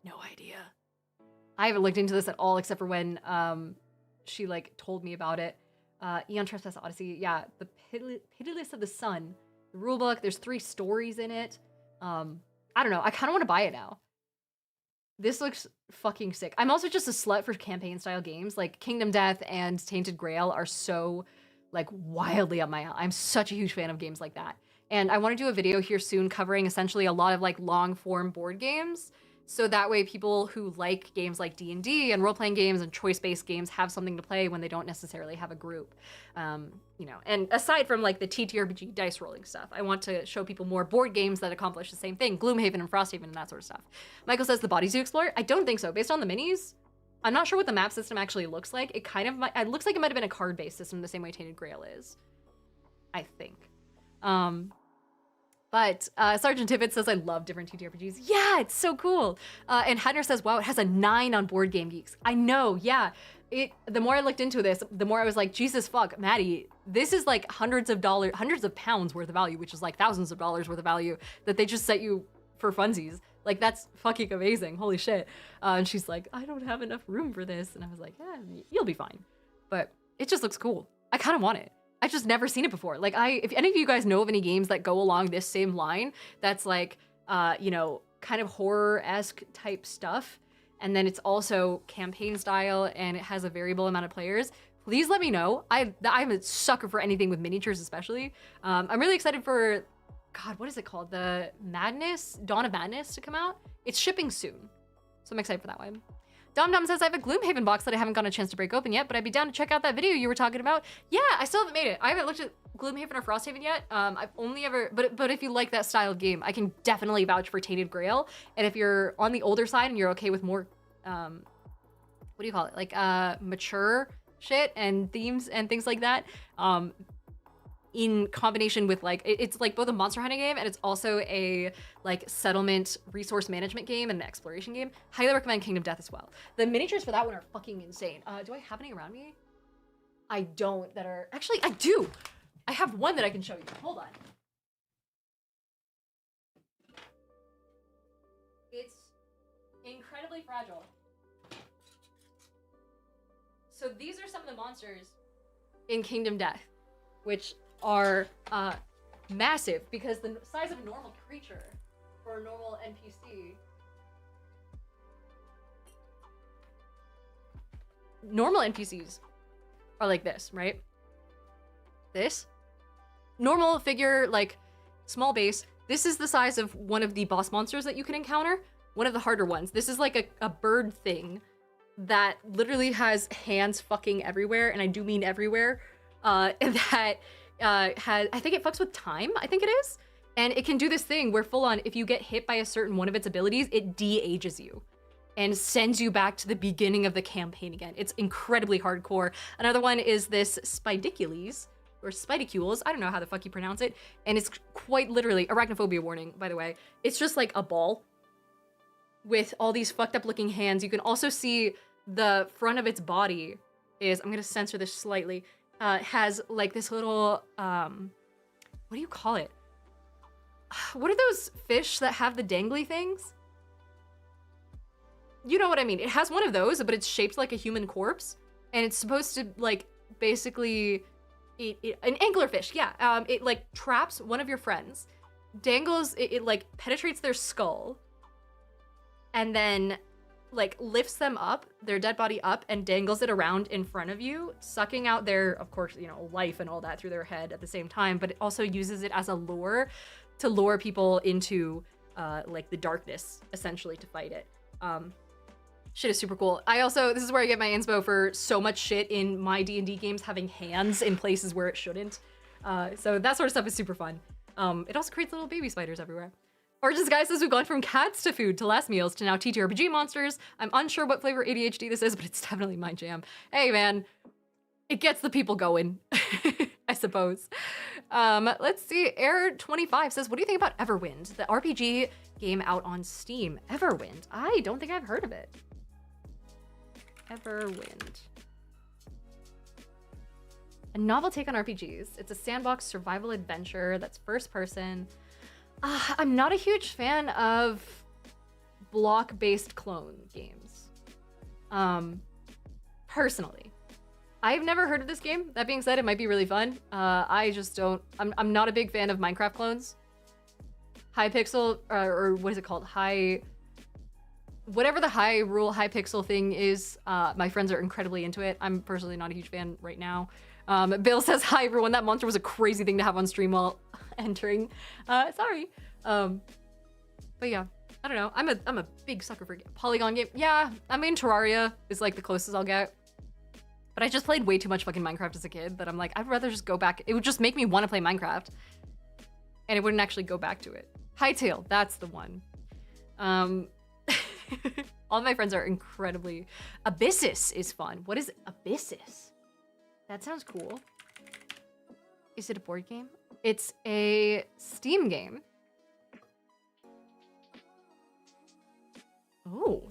No idea. I haven't looked into this at all except for when she like told me about it. Eon Trespass Odyssey, yeah, the Pitiless of the Sun, the rulebook, there's 3 stories in it. I don't know, I kind of want to buy it now. This looks fucking sick. I'm also just a slut for campaign style games. Like Kingdom Death and Tainted Grail are so like wildly up my alley. I'm such a huge fan of games like that. And I want to do a video here soon covering essentially a lot of like long form board games. So that way people who like games like D&D and role-playing games and choice-based games have something to play when they don't necessarily have a group. You know, and aside from like the TTRPG dice rolling stuff, I want to show people more board games that accomplish the same thing, Gloomhaven and Frosthaven and that sort of stuff. Michael says the bodies you explore? I don't think so. Based on the minis, I'm not sure what the map system actually looks like. It kind of it looks like it might have been a card-based system the same way Tainted Grail is, I think. But Sergeant Tibbet says, I love different TTRPGs. Yeah, it's so cool. And Hadner says, wow, it has a 9 on Board Game Geeks. I know, yeah. The more I looked into this, the more I was like, Jesus fuck, Maddie, this is like hundreds of pounds worth of value, which is like thousands of dollars worth of value that they just set you for funsies. Like, that's fucking amazing. Holy shit. And she's like, I don't have enough room for this. And I was like, yeah, you'll be fine. But it just looks cool. I kind of want it. I've just never seen it before. Like, if any of you guys know of any games that go along this same line, that's like, you know, kind of horror-esque type stuff, and then it's also campaign style, and it has a variable amount of players, please let me know. I'm a sucker for anything with miniatures, especially. I'm really excited for, God, what is it called? The Dawn of Madness to come out. It's shipping soon, so I'm excited for that one. Dom says, I have a Gloomhaven box that I haven't gotten a chance to break open yet, but I'd be down to check out that video you were talking about. Yeah, I still haven't made it. I haven't looked at Gloomhaven or Frosthaven yet. I've only ever, but if you like that style of game, I can definitely vouch for Tainted Grail. And if you're on the older side and you're okay with more, what do you call it? Like, mature shit and themes and things like that, in combination with like, it's like both a monster hunting game and it's also a like settlement resource management game and an exploration game. Highly recommend Kingdom Death as well. The miniatures for that one are fucking insane. Do I have any around me? I don't that are, actually I do. I have one that I can show you. Hold on. It's incredibly fragile. So these are some of the monsters in Kingdom Death, which are massive because the size of a normal creature for a normal NPC. Normal NPCs are like this, right? This. Normal figure, like small base. This is the size of one of the boss monsters that you can encounter. One of the harder ones. This is like a bird thing that literally has hands fucking everywhere, and I do mean everywhere. And that I think it fucks with time, I think it is. And it can do this thing where full on, if you get hit by a certain one of its abilities, it de-ages you and sends you back to the beginning of the campaign again. It's incredibly hardcore. Another one is this Spidicules, or Spidicules, I don't know how the fuck you pronounce it. And it's quite literally, arachnophobia warning, by the way. It's just like a ball with all these fucked up looking hands. You can also see the front of its body is, I'm gonna censor this slightly, has like this little, what do you call it? What are those fish that have the dangly things? You know what I mean. It has one of those, but it's shaped like a human corpse. And it's supposed to like basically an anglerfish, yeah. It like traps one of your friends, dangles, it like penetrates their skull, and then like lifts them up, their dead body up, and dangles it around in front of you, sucking out their, of course, you know, life and all that through their head at the same time, but it also uses it as a lure to lure people into like the darkness, essentially, to fight it. Shit is super cool. I also, this is where I get my inspo for so much shit in my D&D games having hands in places where it shouldn't. So that sort of stuff is super fun. It also creates little baby spiders everywhere. Or Disguise says we've gone from cats to food to last meals to now TTRPG monsters. I'm unsure what flavor ADHD this is, but it's definitely my jam. Hey man, it gets the people going, I suppose. Let's see, Air25 says, what do you think about Everwind? The RPG game out on Steam. Everwind, I don't think I've heard of it. Everwind. A novel take on RPGs. It's a sandbox survival adventure that's first person. I'm not a huge fan of block-based clone games. Personally. I've never heard of this game. That being said, it might be really fun. I just don't, I'm not a big fan of Minecraft clones. High pixel, or what is it called? Whatever the Hyrule high pixel thing is, my friends are incredibly into it. I'm personally not a huge fan right now. Bill says, hi everyone, that monster was a crazy thing to have on stream while entering. Sorry. But yeah, I don't know. I'm a big sucker for Polygon game. Yeah, I mean, Terraria is like the closest I'll get. But I just played way too much fucking Minecraft as a kid that I'm like, I'd rather just go back. It would just make me want to play Minecraft. And it wouldn't actually go back to it. Hytale, that's the one. All of my friends are incredibly... Abyssus is fun. What is Abyssus? That sounds cool. Is it a board game? It's a Steam game. Oh,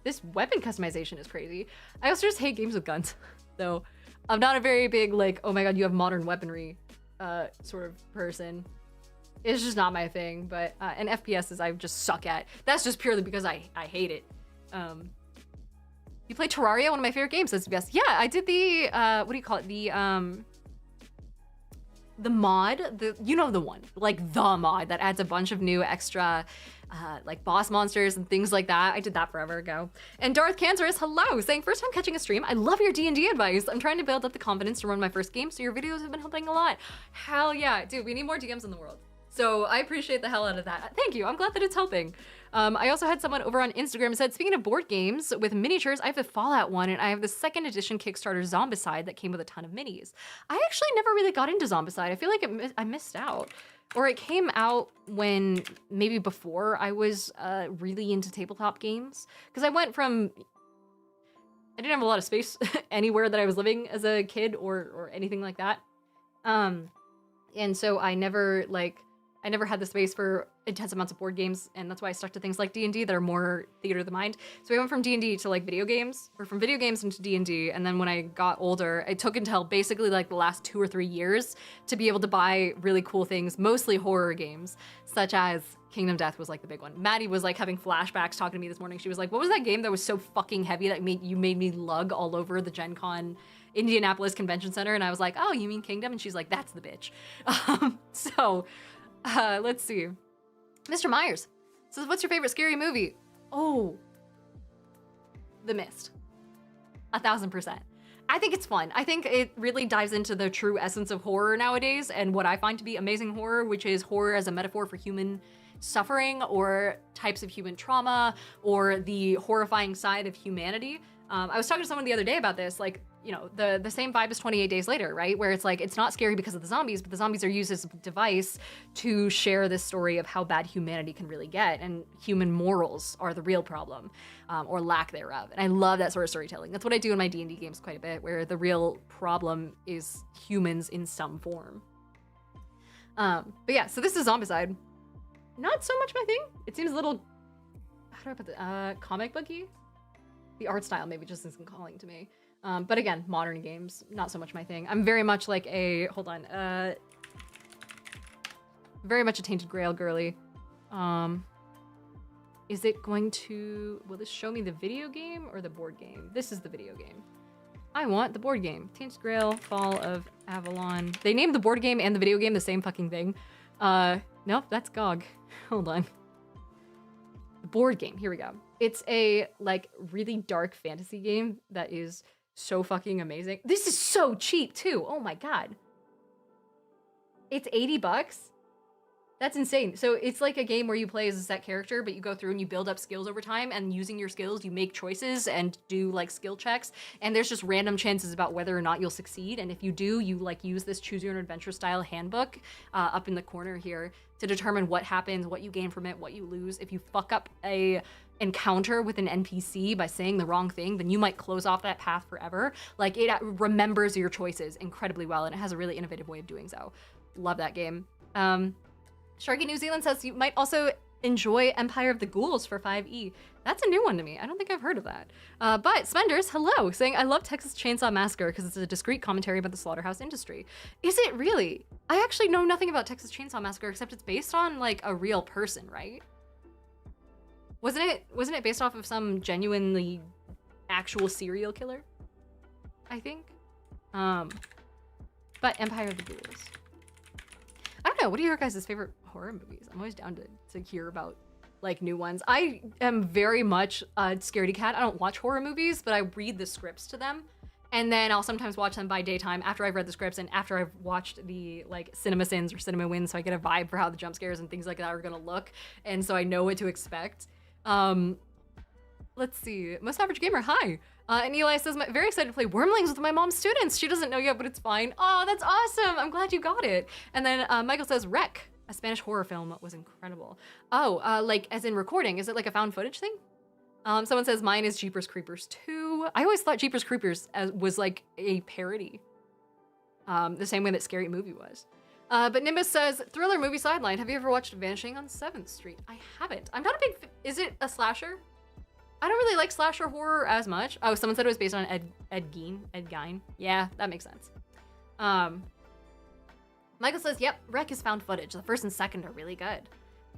this weapon customization is crazy. I also just hate games with guns, though. I'm not a very big, like, oh my god, you have modern weaponry sort of person. It's just not my thing, but, and FPSs I just suck at. That's just purely because I hate it. You play Terraria, one of my favorite games, says yes. Yeah, I did the, what do you call it? The mod, you know the one, like the mod that adds a bunch of new extra, like boss monsters and things like that. I did that forever ago. And Darth Cancerous, hello, saying first time catching a stream. I love your D&D advice. I'm trying to build up the confidence to run my first game, so your videos have been helping a lot. Hell yeah, dude, we need more DMs in the world. So I appreciate the hell out of that. Thank you, I'm glad that it's helping. I also had someone over on Instagram said, speaking of board games with miniatures, I have the Fallout one and I have the 2nd edition Kickstarter Zombicide that came with a ton of minis. I actually never really got into Zombicide. I feel like I missed out. Or it came out when, maybe before I was really into tabletop games. Because I went from, I didn't have a lot of space anywhere that I was living as a kid or anything like that. And so I never had the space for intense amounts of board games, and that's why I stuck to things like D&D that are more theater of the mind. So we went from D&D to like video games, or from video games into D&D, and then when I got older, it took until basically like the last 2 or 3 years to be able to buy really cool things, mostly horror games, such as Kingdom Death was like the big one. Maddie was like having flashbacks talking to me this morning. She was like, what was that game that was so fucking heavy that made me lug all over the Gen Con Indianapolis Convention Center? And I was like, oh, you mean Kingdom? And she's like, that's the bitch. Let's see. Mr. Myers says, what's your favorite scary movie? Oh, The Mist. 1000%. I think it's fun. I think it really dives into the true essence of horror nowadays and what I find to be amazing horror, which is horror as a metaphor for human suffering or types of human trauma or the horrifying side of humanity. I was talking to someone the other day about this, like, you know, the same vibe as 28 Days Later, right? Where it's like, it's not scary because of the zombies, but the zombies are used as a device to share this story of how bad humanity can really get, and human morals are the real problem, or lack thereof. And I love that sort of storytelling. That's what I do in my D&D games quite a bit, where the real problem is humans in some form. But yeah, so this is Zombicide. Not so much my thing. It seems a little, how do I put it, comic booky? The art style maybe just isn't calling to me. But again, modern games, not so much my thing. I'm very much like a, hold on, very much a Tainted Grail girly. Is it going to, will this show me the video game or the board game? This is the video game. I want the board game. Tainted Grail, Fall of Avalon. They named the board game and the video game the same fucking thing. Nope, that's GOG. Hold on. The board game, here we go. It's a, like, really dark fantasy game that is so fucking amazing. This is so cheap, too. Oh my god. It's $80? That's insane. So it's like a game where you play as a set character, but you go through and you build up skills over time, and using your skills, you make choices and do like skill checks. And there's just random chances about whether or not you'll succeed. And if you do, you like use this choose your own adventure style handbook up in the corner here to determine what happens, what you gain from it, what you lose. If you fuck up a encounter with an NPC by saying the wrong thing, then you might close off that path forever. Like, it remembers your choices incredibly well, and it has a really innovative way of doing so. Love that game. Sharky New Zealand says you might also enjoy Empire of the Ghouls for 5e. That's a new one to me. I don't think I've heard of that. But Smenders, hello, saying, I love Texas Chainsaw Massacre because it's a discreet commentary about the slaughterhouse industry. Is it really? I actually know nothing about Texas Chainsaw Massacre except it's based on like a real person, right? Wasn't it based off of some genuinely actual serial killer? I think. But Empire of the Ghouls. I don't know, what are your guys' favorite horror movies? I'm always down to hear about like new ones. I am very much a scaredy cat. I don't watch horror movies, but I read the scripts to them. And then I'll sometimes watch them by daytime after I've read the scripts and after I've watched the like Cinema Sins or Cinema Wins, so I get a vibe for how the jump scares and things like that are gonna look. And so I know what to expect. Let's see, Most Average Gamer, hi. And Eli says, very excited to play Wormlings with my mom's students. She doesn't know yet, but it's fine. Oh, that's awesome. I'm glad you got it. And then Michael says, Wreck, a Spanish horror film, was incredible. Oh, like as in recording, is it like a found footage thing? Someone says mine is Jeepers Creepers 2. I always thought Jeepers Creepers was like a parody. The same way that Scary Movie was. But Nimbus says, thriller movie sideline. Have you ever watched Vanishing on 7th Street? I haven't. I'm not a big, is it a slasher? I don't really like slasher horror as much. Oh, someone said it was based on Ed Gein. Yeah, that makes sense. Michael says, yep, Wreck is found footage. The first and second are really good.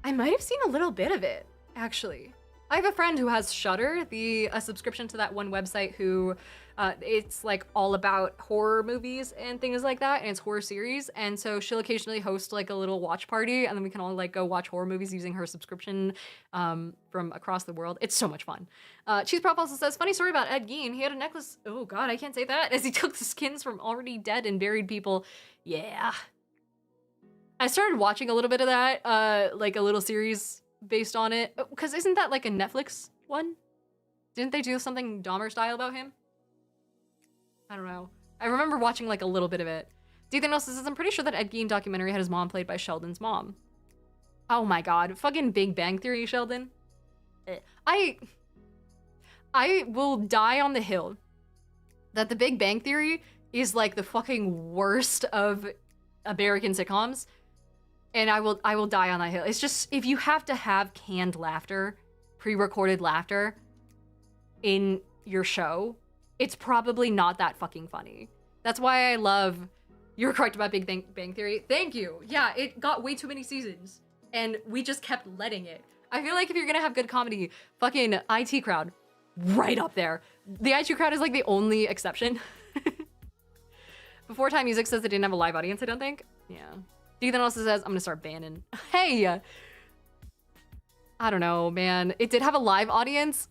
I might have seen a little bit of it, actually. I have a friend who has Shudder, a subscription to that one website who, it's like all about horror movies and things like that, and it's horror series, and so she'll occasionally host like a little watch party, and then we can all like go watch horror movies using her subscription from across the world. It's so much fun. Cheese Prop also says, funny story about Ed Gein. He had a necklace, oh god, I can't say that, as he took the skins from already dead and buried people. Yeah. I started watching a little bit of that, like a little series based on it, because isn't that like a Netflix one? Didn't they do something Dahmer style about him? I don't know. I remember watching like a little bit of it. Ethan also says, I'm pretty sure that Ed Gein documentary had his mom played by Sheldon's mom. Oh my god, fucking Big Bang Theory, Sheldon. I will die on the hill that the Big Bang Theory is like the fucking worst of American sitcoms. And I will die on that hill. It's just, if you have to have canned laughter, pre-recorded laughter in your show, it's probably not that fucking funny. That's why I love, you're correct about Big Bang Theory. Thank you. Yeah, it got way too many seasons and we just kept letting it. I feel like if you're gonna have good comedy, fucking IT Crowd, right up there. The IT Crowd is like the only exception. Before Time Music says they didn't have a live audience, I don't think. Yeah. Ethan also says, I'm gonna start banning. Hey! I don't know, man. It did have a live audience.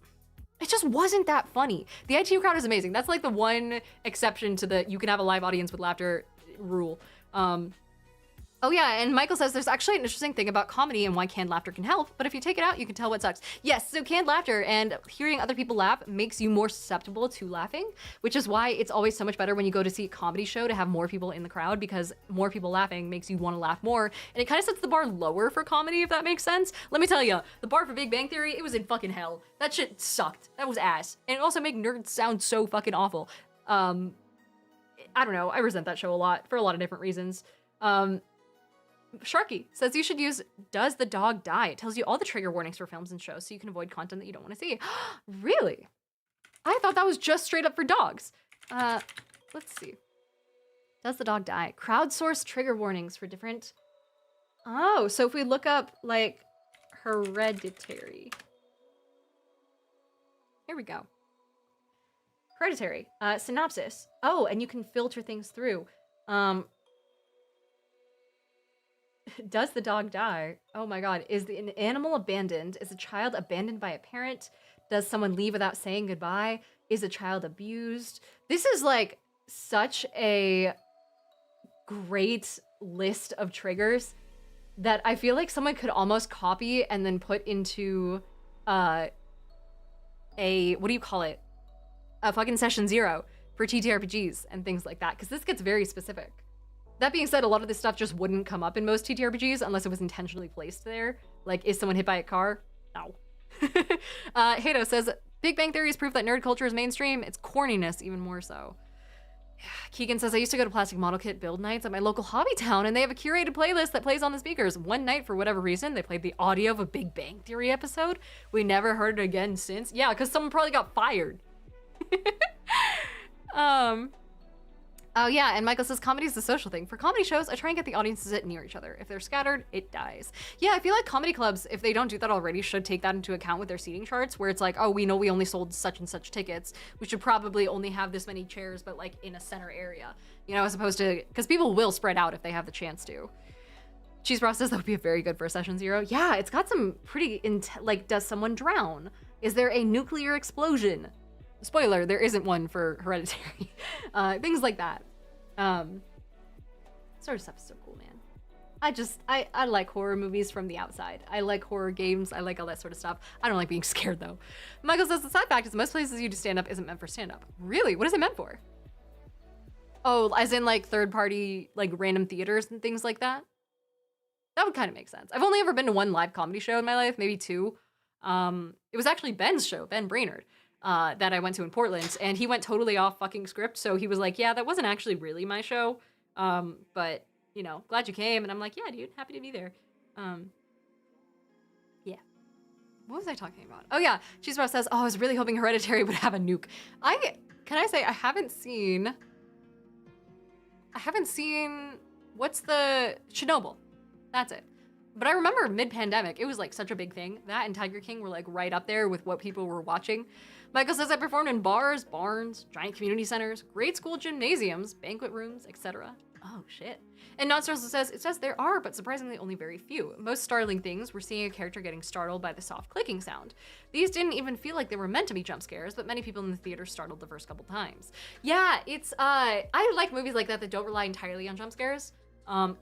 It just wasn't that funny. The ITU Crowd is amazing. That's like the one exception to the you can have a live audience with laughter rule. Oh yeah, and Michael says there's actually an interesting thing about comedy and why canned laughter can help, but if you take it out, you can tell what sucks. Yes, so canned laughter and hearing other people laugh makes you more susceptible to laughing, which is why it's always so much better when you go to see a comedy show to have more people in the crowd, because more people laughing makes you want to laugh more, and it kind of sets the bar lower for comedy, if that makes sense. Let me tell you, the bar for Big Bang Theory, it was in fucking hell. That shit sucked. That was ass. And it also made nerds sound so fucking awful. I don't know, I resent that show a lot for a lot of different reasons. Sharky says you should use Does the Dog Die? It tells you all the trigger warnings for films and shows so you can avoid content that you don't want to see. Really? I thought that was just straight up for dogs. Let's see. Does the dog die? Crowdsource trigger warnings for different... Oh, so if we look up, like, Hereditary. Here we go. Hereditary. Synopsis. Oh, and you can filter things through. Does the dog die? Oh my god. Is an animal abandoned? Is a child abandoned by a parent? Does someone leave without saying goodbye? Is a child abused? This is like such a great list of triggers that I feel like someone could almost copy and then put into a what do you call it? A fucking session 0 for TTRPGs and things like that, because this gets very specific. That being said, a lot of this stuff just wouldn't come up in most TTRPGs unless it was intentionally placed there. Like, is someone hit by a car? No. Hato says, Big Bang Theory is proof that nerd culture is mainstream. It's corniness even more so. Keegan says, I used to go to plastic model kit build nights at my local hobby town, and they have a curated playlist that plays on the speakers. One night, for whatever reason, they played the audio of a Big Bang Theory episode. We never heard it again since. Yeah, because someone probably got fired. Oh yeah, and Michael says comedy is a social thing. For comedy shows, I try and get the audience to sit near each other. If they're scattered, it dies. Yeah, I feel like comedy clubs, if they don't do that already, should take that into account with their seating charts, where it's like, oh, we know we only sold such and such tickets. We should probably only have this many chairs, but like in a center area, you know, as opposed to, because people will spread out if they have the chance to. Cheese Bra says that would be very good for a session 0. Yeah, it's got some pretty, like, does someone drown? Is there a nuclear explosion? Spoiler, there isn't one for Hereditary. Things like that. Sort of stuff is so cool, man. I like horror movies from the outside. I like horror games. I like all that sort of stuff. I don't like being scared, though. Michael says, the side fact is most places you do stand-up isn't meant for stand-up. Really? What is it meant for? Oh, as in, like, third-party, like, random theaters and things like that? That would kind of make sense. I've only ever been to one live comedy show in my life, maybe 2. It was actually Ben's show, Ben Brainerd. That I went to in Portland, and he went totally off fucking script, so he was like, yeah, that wasn't actually really my show, but, you know, glad you came, and I'm like, yeah, dude, happy to be there. Yeah. What was I talking about? Oh, yeah, Cheese Bro says, oh, I was really hoping Hereditary would have a nuke. Can I say, I haven't seen, what's the, Chernobyl. That's it. But I remember mid-pandemic, it was like such a big thing. That and Tiger King were like right up there with what people were watching. Michael says I performed in bars, barns, giant community centers, grade school gymnasiums, banquet rooms, etc. Oh shit. And Nonstars says, it says there are, but surprisingly only very few. Most startling things were seeing a character getting startled by the soft clicking sound. These didn't even feel like they were meant to be jump scares, but many people in the theater startled the first couple times. Yeah, it's, I like movies like that don't rely entirely on jump scares.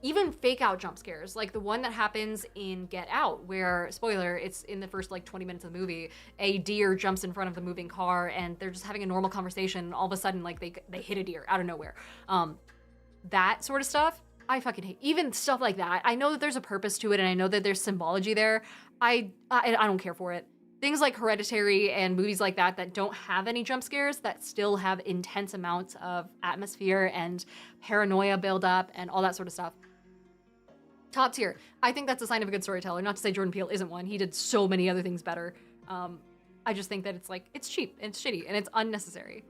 Even fake out jump scares, like the one that happens in Get Out, where, spoiler, it's in the first like 20 minutes of the movie, a deer jumps in front of the moving car and they're just having a normal conversation, and all of a sudden like they hit a deer out of nowhere. That sort of stuff, I fucking hate. Even stuff like that, I know that there's a purpose to it and I know that there's symbology there. I don't care for it. Things like Hereditary and movies like that don't have any jump scares, that still have intense amounts of atmosphere and paranoia build up and all that sort of stuff. Top tier. I think that's a sign of a good storyteller. Not to say Jordan Peele isn't one. He did so many other things better. I just think that it's like, it's cheap and it's shitty and it's unnecessary.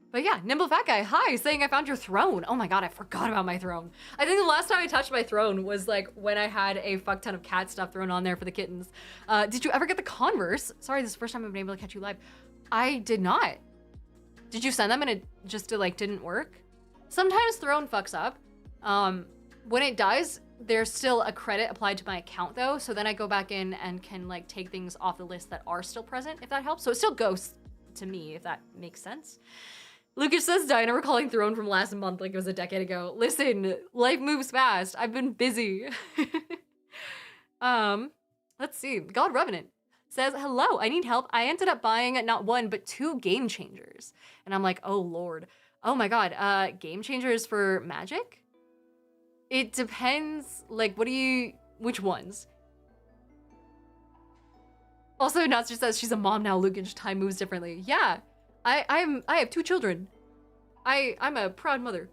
But yeah, Nimble Fat Guy, hi, saying I found your throne. Oh my god, I forgot about my throne. I think the last time I touched my throne was like when I had a fuck ton of cat stuff thrown on there for the kittens. Did you ever get the Converse? Sorry, this is the first time I've been able to catch you live. I did not. Did you send them and it just like didn't work? Sometimes throne fucks up. When it does, there's still a credit applied to my account though, so then I go back in and can like take things off the list that are still present, if that helps. So it still goes to me, if that makes sense. Lucas says, Diana, recalling Throne from last month like it was a decade ago. Listen, life moves fast. I've been busy. Let's see. God Revenant says, hello, I need help. I ended up buying not 1, but 2 game changers. And I'm like, oh lord. Oh my god, game changers for Magic? It depends, like, which ones? Also, Natsu says she's a mom now, Lucas, time moves differently. Yeah. I have 2 children. I'm a proud mother.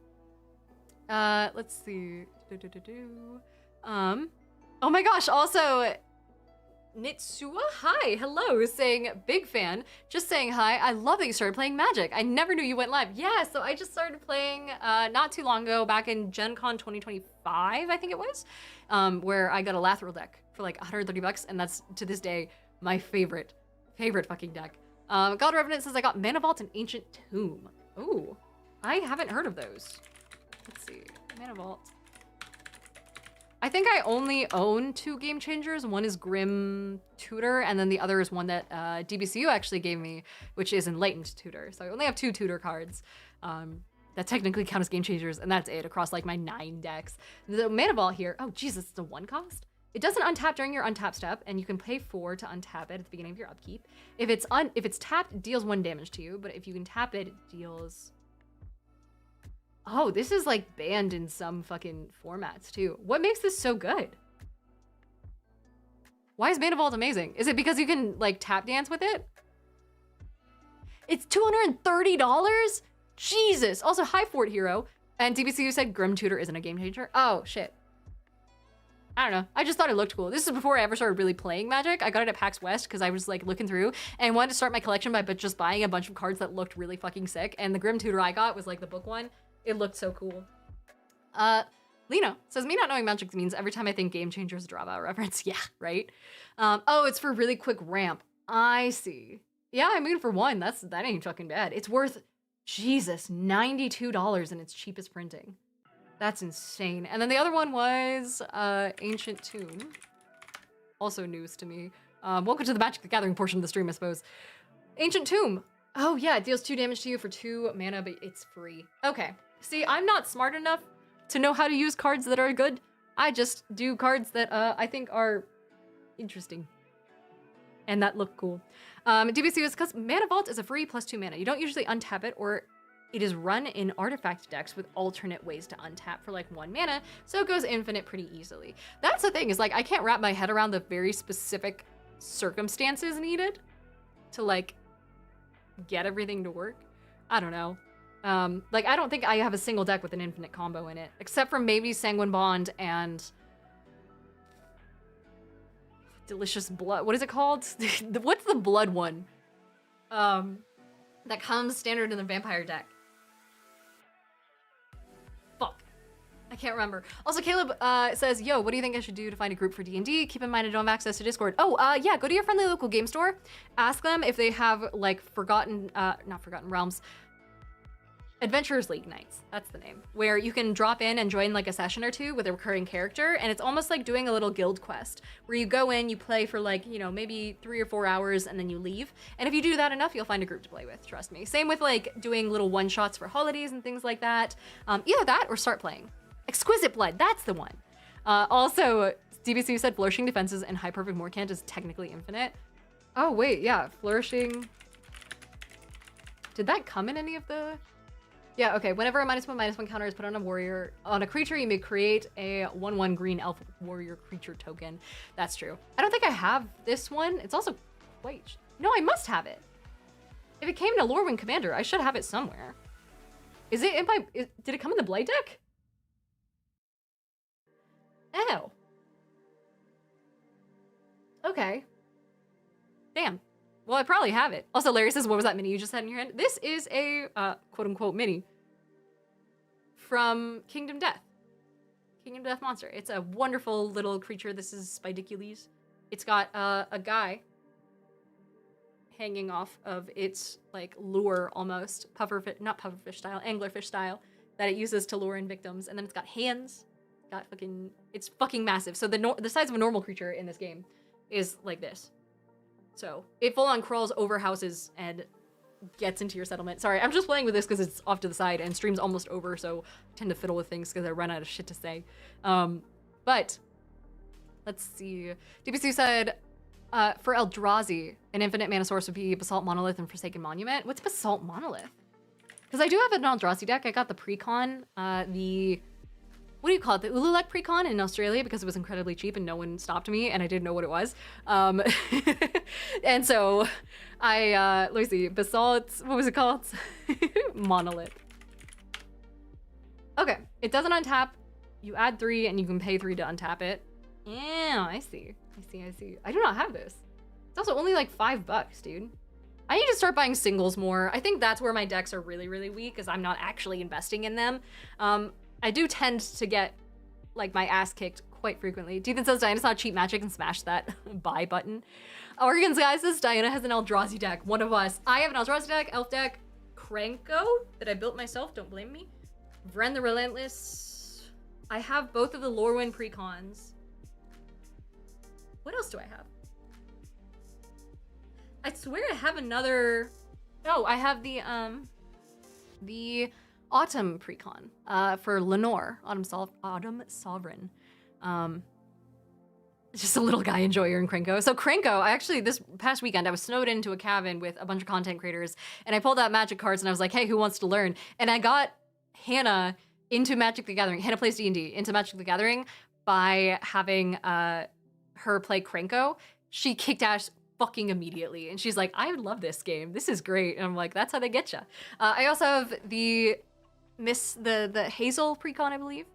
Let's see. Oh my gosh, also Nitsua, hi, hello, saying big fan, just saying hi. I love that you started playing Magic. I never knew you went live. Yeah, so I just started playing not too long ago, back in Gen Con 2025, I think it was, where I got a Lathril deck for like $130, and that's to this day my favorite fucking deck. God Revenant says I got Mana Vault and Ancient Tomb. Ooh, I haven't heard of those. Let's see, Mana Vault. I think I only own 2 Game Changers. One is Grim Tutor, and then the other is one that DBCU actually gave me, which is Enlightened Tutor. So I only have 2 Tutor cards that technically count as Game Changers, and that's it across like my 9 decks. The Mana Vault here, oh Jesus, it's a 1 cost? It doesn't untap during your untap step, and you can pay 4 to untap it at the beginning of your upkeep. If it's tapped, it deals 1 damage to you, but if you can tap it, it deals... Oh, this is like banned in some fucking formats too. What makes this so good? Why is Mana Vault amazing? Is it because you can like tap dance with it? It's $230? Jesus. Also, hi Fort Hero. And DBCU said Grim Tutor isn't a game changer. Oh, shit. I don't know. I just thought it looked cool. This is before I ever started really playing Magic. I got it at PAX West because I was like looking through and wanted to start my collection by just buying a bunch of cards that looked really fucking sick. And the Grim Tutor I got was like the book one. It looked so cool. Lena says, me not knowing Magic means every time I think Game Changers drop out reference. Yeah, right? Oh, it's for really quick ramp. I see. Yeah, I mean, for 1, that ain't fucking bad. It's worth, Jesus, $92 in its cheapest printing. That's insane. And then the other one was Ancient Tomb. Also news to me. Welcome to the Magic the Gathering portion of the stream, I suppose. Ancient Tomb. Oh yeah, it deals 2 damage to you for 2 mana, but it's free. Okay. See, I'm not smart enough to know how to use cards that are good. I just do cards that I think are interesting and that look cool. DBC is because Mana Vault is a free +2 mana. You don't usually untap it, or it is run in artifact decks with alternate ways to untap for like 1 mana, so it goes infinite pretty easily. That's the thing, is like I can't wrap my head around the very specific circumstances needed to like get everything to work. I don't know. Like, I don't think I have a single deck with an infinite combo in it, except for maybe Sanguine Bond and Delicious Blood. What is it called? What's the blood one? That comes standard in the vampire deck. Fuck. I can't remember. Also, Caleb says, yo, what do you think I should do to find a group for D&D? Keep in mind I don't have access to Discord. Oh, yeah, go to your friendly local game store. Ask them if they have, like, not Forgotten Realms, Adventurers League nights, that's the name, where you can drop in and join like a session or 2 with a recurring character, and it's almost like doing a little guild quest where you go in, you play for like, you know, maybe 3 or 4 hours, and then you leave. And if you do that enough, you'll find a group to play with, trust me. Same with like doing little one-shots for holidays and things like that. Either that or start playing. Exquisite Blood, that's the one. Also, DBC said Flourishing Defenses and High Perfect Morcant is technically infinite. Oh wait, yeah, Flourishing. Did that come in any of the... Yeah, okay. Whenever a -1/-1 counter is put on a warrior, on a creature, you may create a 1/1 green elf warrior creature token. That's true. I don't think I have this one. It's also quite... No, I must have it. If it came to Lorwyn Commander, I should have it somewhere. Is it in my... Did it come in the Blight deck? Oh. Okay. Damn. Well, I probably have it. Also, Larry says, what was that mini you just had in your hand? This is a quote-unquote mini from Kingdom Death. Kingdom Death monster. It's a wonderful little creature. This is Spidicules. It's got a guy hanging off of its like lure almost. Not pufferfish style, anglerfish style, that it uses to lure in victims. And then it's got hands. It's fucking massive. So the size of a normal creature in this game is like this. So it full on crawls over houses and gets into your settlement. Sorry, I'm just playing with this because it's off to the side and stream's almost over, so I tend to fiddle with things because I run out of shit to say. But let's see. DBC said, for Eldrazi, an infinite mana source would be Basalt Monolith and Forsaken Monument. What's Basalt Monolith? Because I do have an Eldrazi deck. I got the precon, what do you call it? The Ululek precon in Australia because it was incredibly cheap and no one stopped me and I didn't know what it was. And so let me see, Basalt, what was it called? Monolith. Okay, it doesn't untap. You add 3 and you can pay 3 to untap it. Yeah, I see. I do not have this. It's also only like $5, dude. I need to start buying singles more. I think that's where my decks are really, really weak because I'm not actually investing in them. I do tend to get like my ass kicked quite frequently. Ethan says Diana saw cheap magic and smashed that buy button. Oregon's guy says Diana has an Eldrazi deck. One of us. I have an Eldrazi deck, Elf deck, Krenko that I built myself. Don't blame me. Vren the Relentless. I have both of the Lorwyn precons. What else do I have? I swear I have another. Oh, I have the Autumn precon for Lenore, Autumn Sovereign. Just a little guy enjoyer in Krenko. So Krenko, I actually, this past weekend, I was snowed into a cabin with a bunch of content creators, and I pulled out Magic cards, and I was like, hey, who wants to learn? And I got Hannah into Magic the Gathering. Hannah plays D&D, into Magic the Gathering by having her play Krenko. She kicked ass fucking immediately, and she's like, I love this game. This is great. And I'm like, that's how they get you. I also have the Hazel precon, I believe.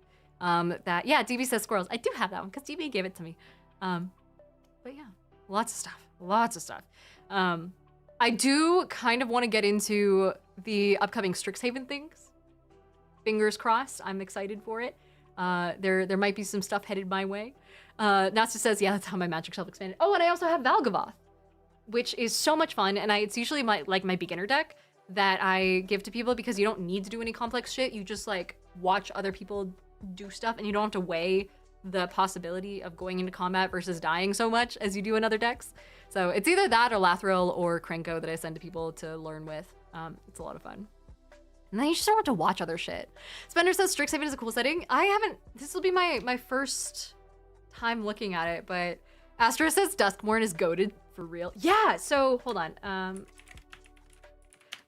Yeah, DB says squirrels. I do have that one because DB gave it to me. But yeah, lots of stuff. I do kind of want to get into the upcoming Strixhaven things. Fingers crossed. I'm excited for it. There might be some stuff headed my way. Natsu says, yeah, that's how my magic shelf expanded. Oh, and I also have Valgavoth, which is so much fun. And it's usually my beginner deck that I give to people because you don't need to do any complex shit. You just like watch other people do stuff and you don't have to weigh the possibility of going into combat versus dying so much as you do in other decks. So it's either that or Lathril or Krenko that I send to people to learn with. It's a lot of fun. And then you just don't have to watch other shit. Spender says Strixhaven is a cool setting. This will be my first time looking at it, but Astra says Duskborn is goated for real. Yeah, so hold on.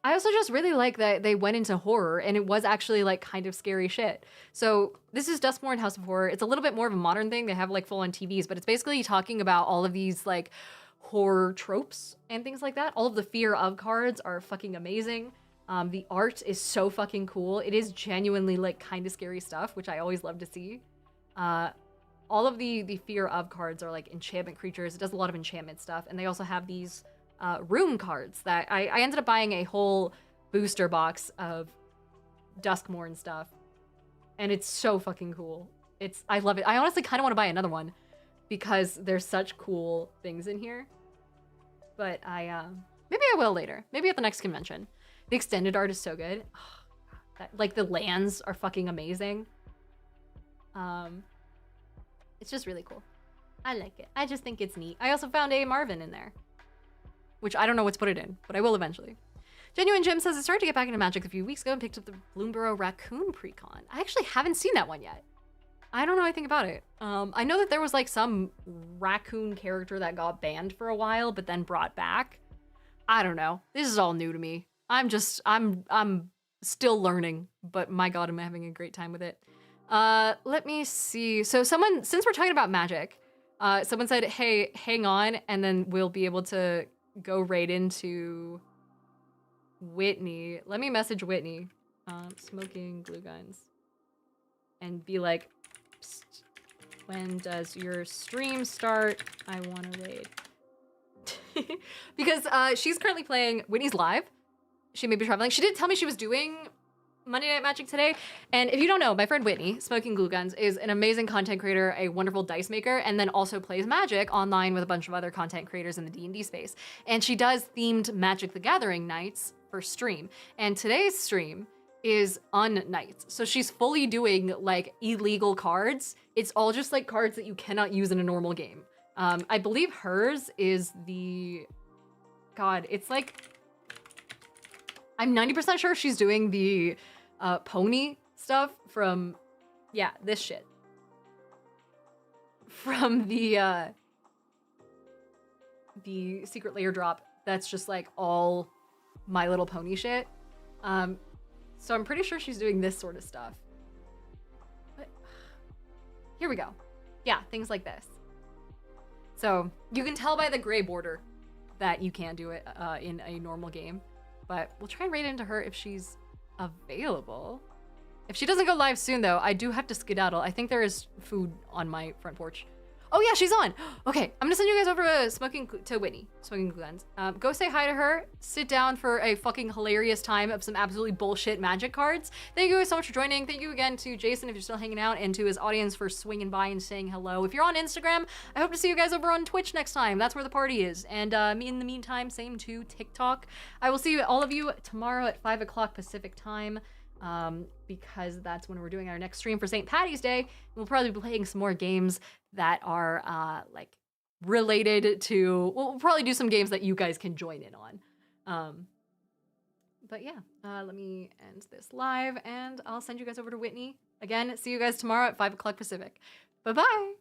I also just really like that they went into horror and it was actually like kind of scary shit. So this is Duskborn House of Horror. It's a little bit more of a modern thing. They have like full on TVs, but it's basically talking about all of these like horror tropes and things like that. All of the fear of cards are fucking amazing. The art is so fucking cool. It is genuinely like kind of scary stuff, which I always love to see. All of the fear of cards are like enchantment creatures. It does a lot of enchantment stuff. And they also have these room cards that I ended up buying a whole booster box of Duskborn stuff. And it's so fucking cool. I love it. I honestly kind of want to buy another one because there's such cool things in here. But maybe I will later. Maybe at the next convention. The extended art is so good. Like the lands are fucking amazing. It's just really cool. I like it. I just think it's neat. I also found a Marvin in there, which I don't know what to put it in, but I will eventually. Genuine Jim says, I started to get back into Magic a few weeks ago and picked up the Bloomborough Raccoon Precon. I actually haven't seen that one yet. I don't know anything about it. I know that there was like some raccoon character that got banned for a while, but then brought back. I don't know. This is all new to me. I'm still learning, but my God, am I having a great time with it. Let me see. So since we're talking about Magic, someone said, hey, hang on, and then we'll be able to go right into Whitney. Let me message Whitney, smoking glue guns, and be like, psst, when does your stream start? I want to raid. Because she's currently playing Whitney's live. She may be traveling. She did tell me she was doing Monday Night Magic today. And if you don't know, my friend Whitney, Smoking Glue Guns, is an amazing content creator, a wonderful dice maker, and then also plays Magic online with a bunch of other content creators in the D&D space. And she does themed Magic the Gathering nights for stream. And today's stream is un-nights. So she's fully doing like illegal cards. It's all just like cards that you cannot use in a normal game. I believe hers is it's like, I'm 90% sure she's doing the pony stuff from, this shit. From the secret layer drop. That's just like all My Little Pony shit. So I'm pretty sure she's doing this sort of stuff. But here we go. Yeah, things like this. So you can tell by the gray border that you can't do it in a normal game. But we'll try and raid into her if she's available. If she doesn't go live soon, though, I do have to skedaddle. I think there is food on my front porch. Oh yeah, she's on. Okay, I'm gonna send you guys over to Whitney, Smoking Glens. Go say hi to her. Sit down for a fucking hilarious time of some absolutely bullshit magic cards. Thank you guys so much for joining. Thank you again to Jason if you're still hanging out, and to his audience for swinging by and saying hello. If you're on Instagram, I hope to see you guys over on Twitch next time. That's where the party is. And me in the meantime, same to TikTok. I will see all of you tomorrow at 5 o'clock Pacific time. Because that's when we're doing our next stream for St. Patty's Day. We'll probably be playing some more games that are like related to, we'll probably do some games that you guys can join in on. But yeah, let me end this live and I'll send you guys over to Whitney. Again, see you guys tomorrow at 5 o'clock Pacific. Bye-bye.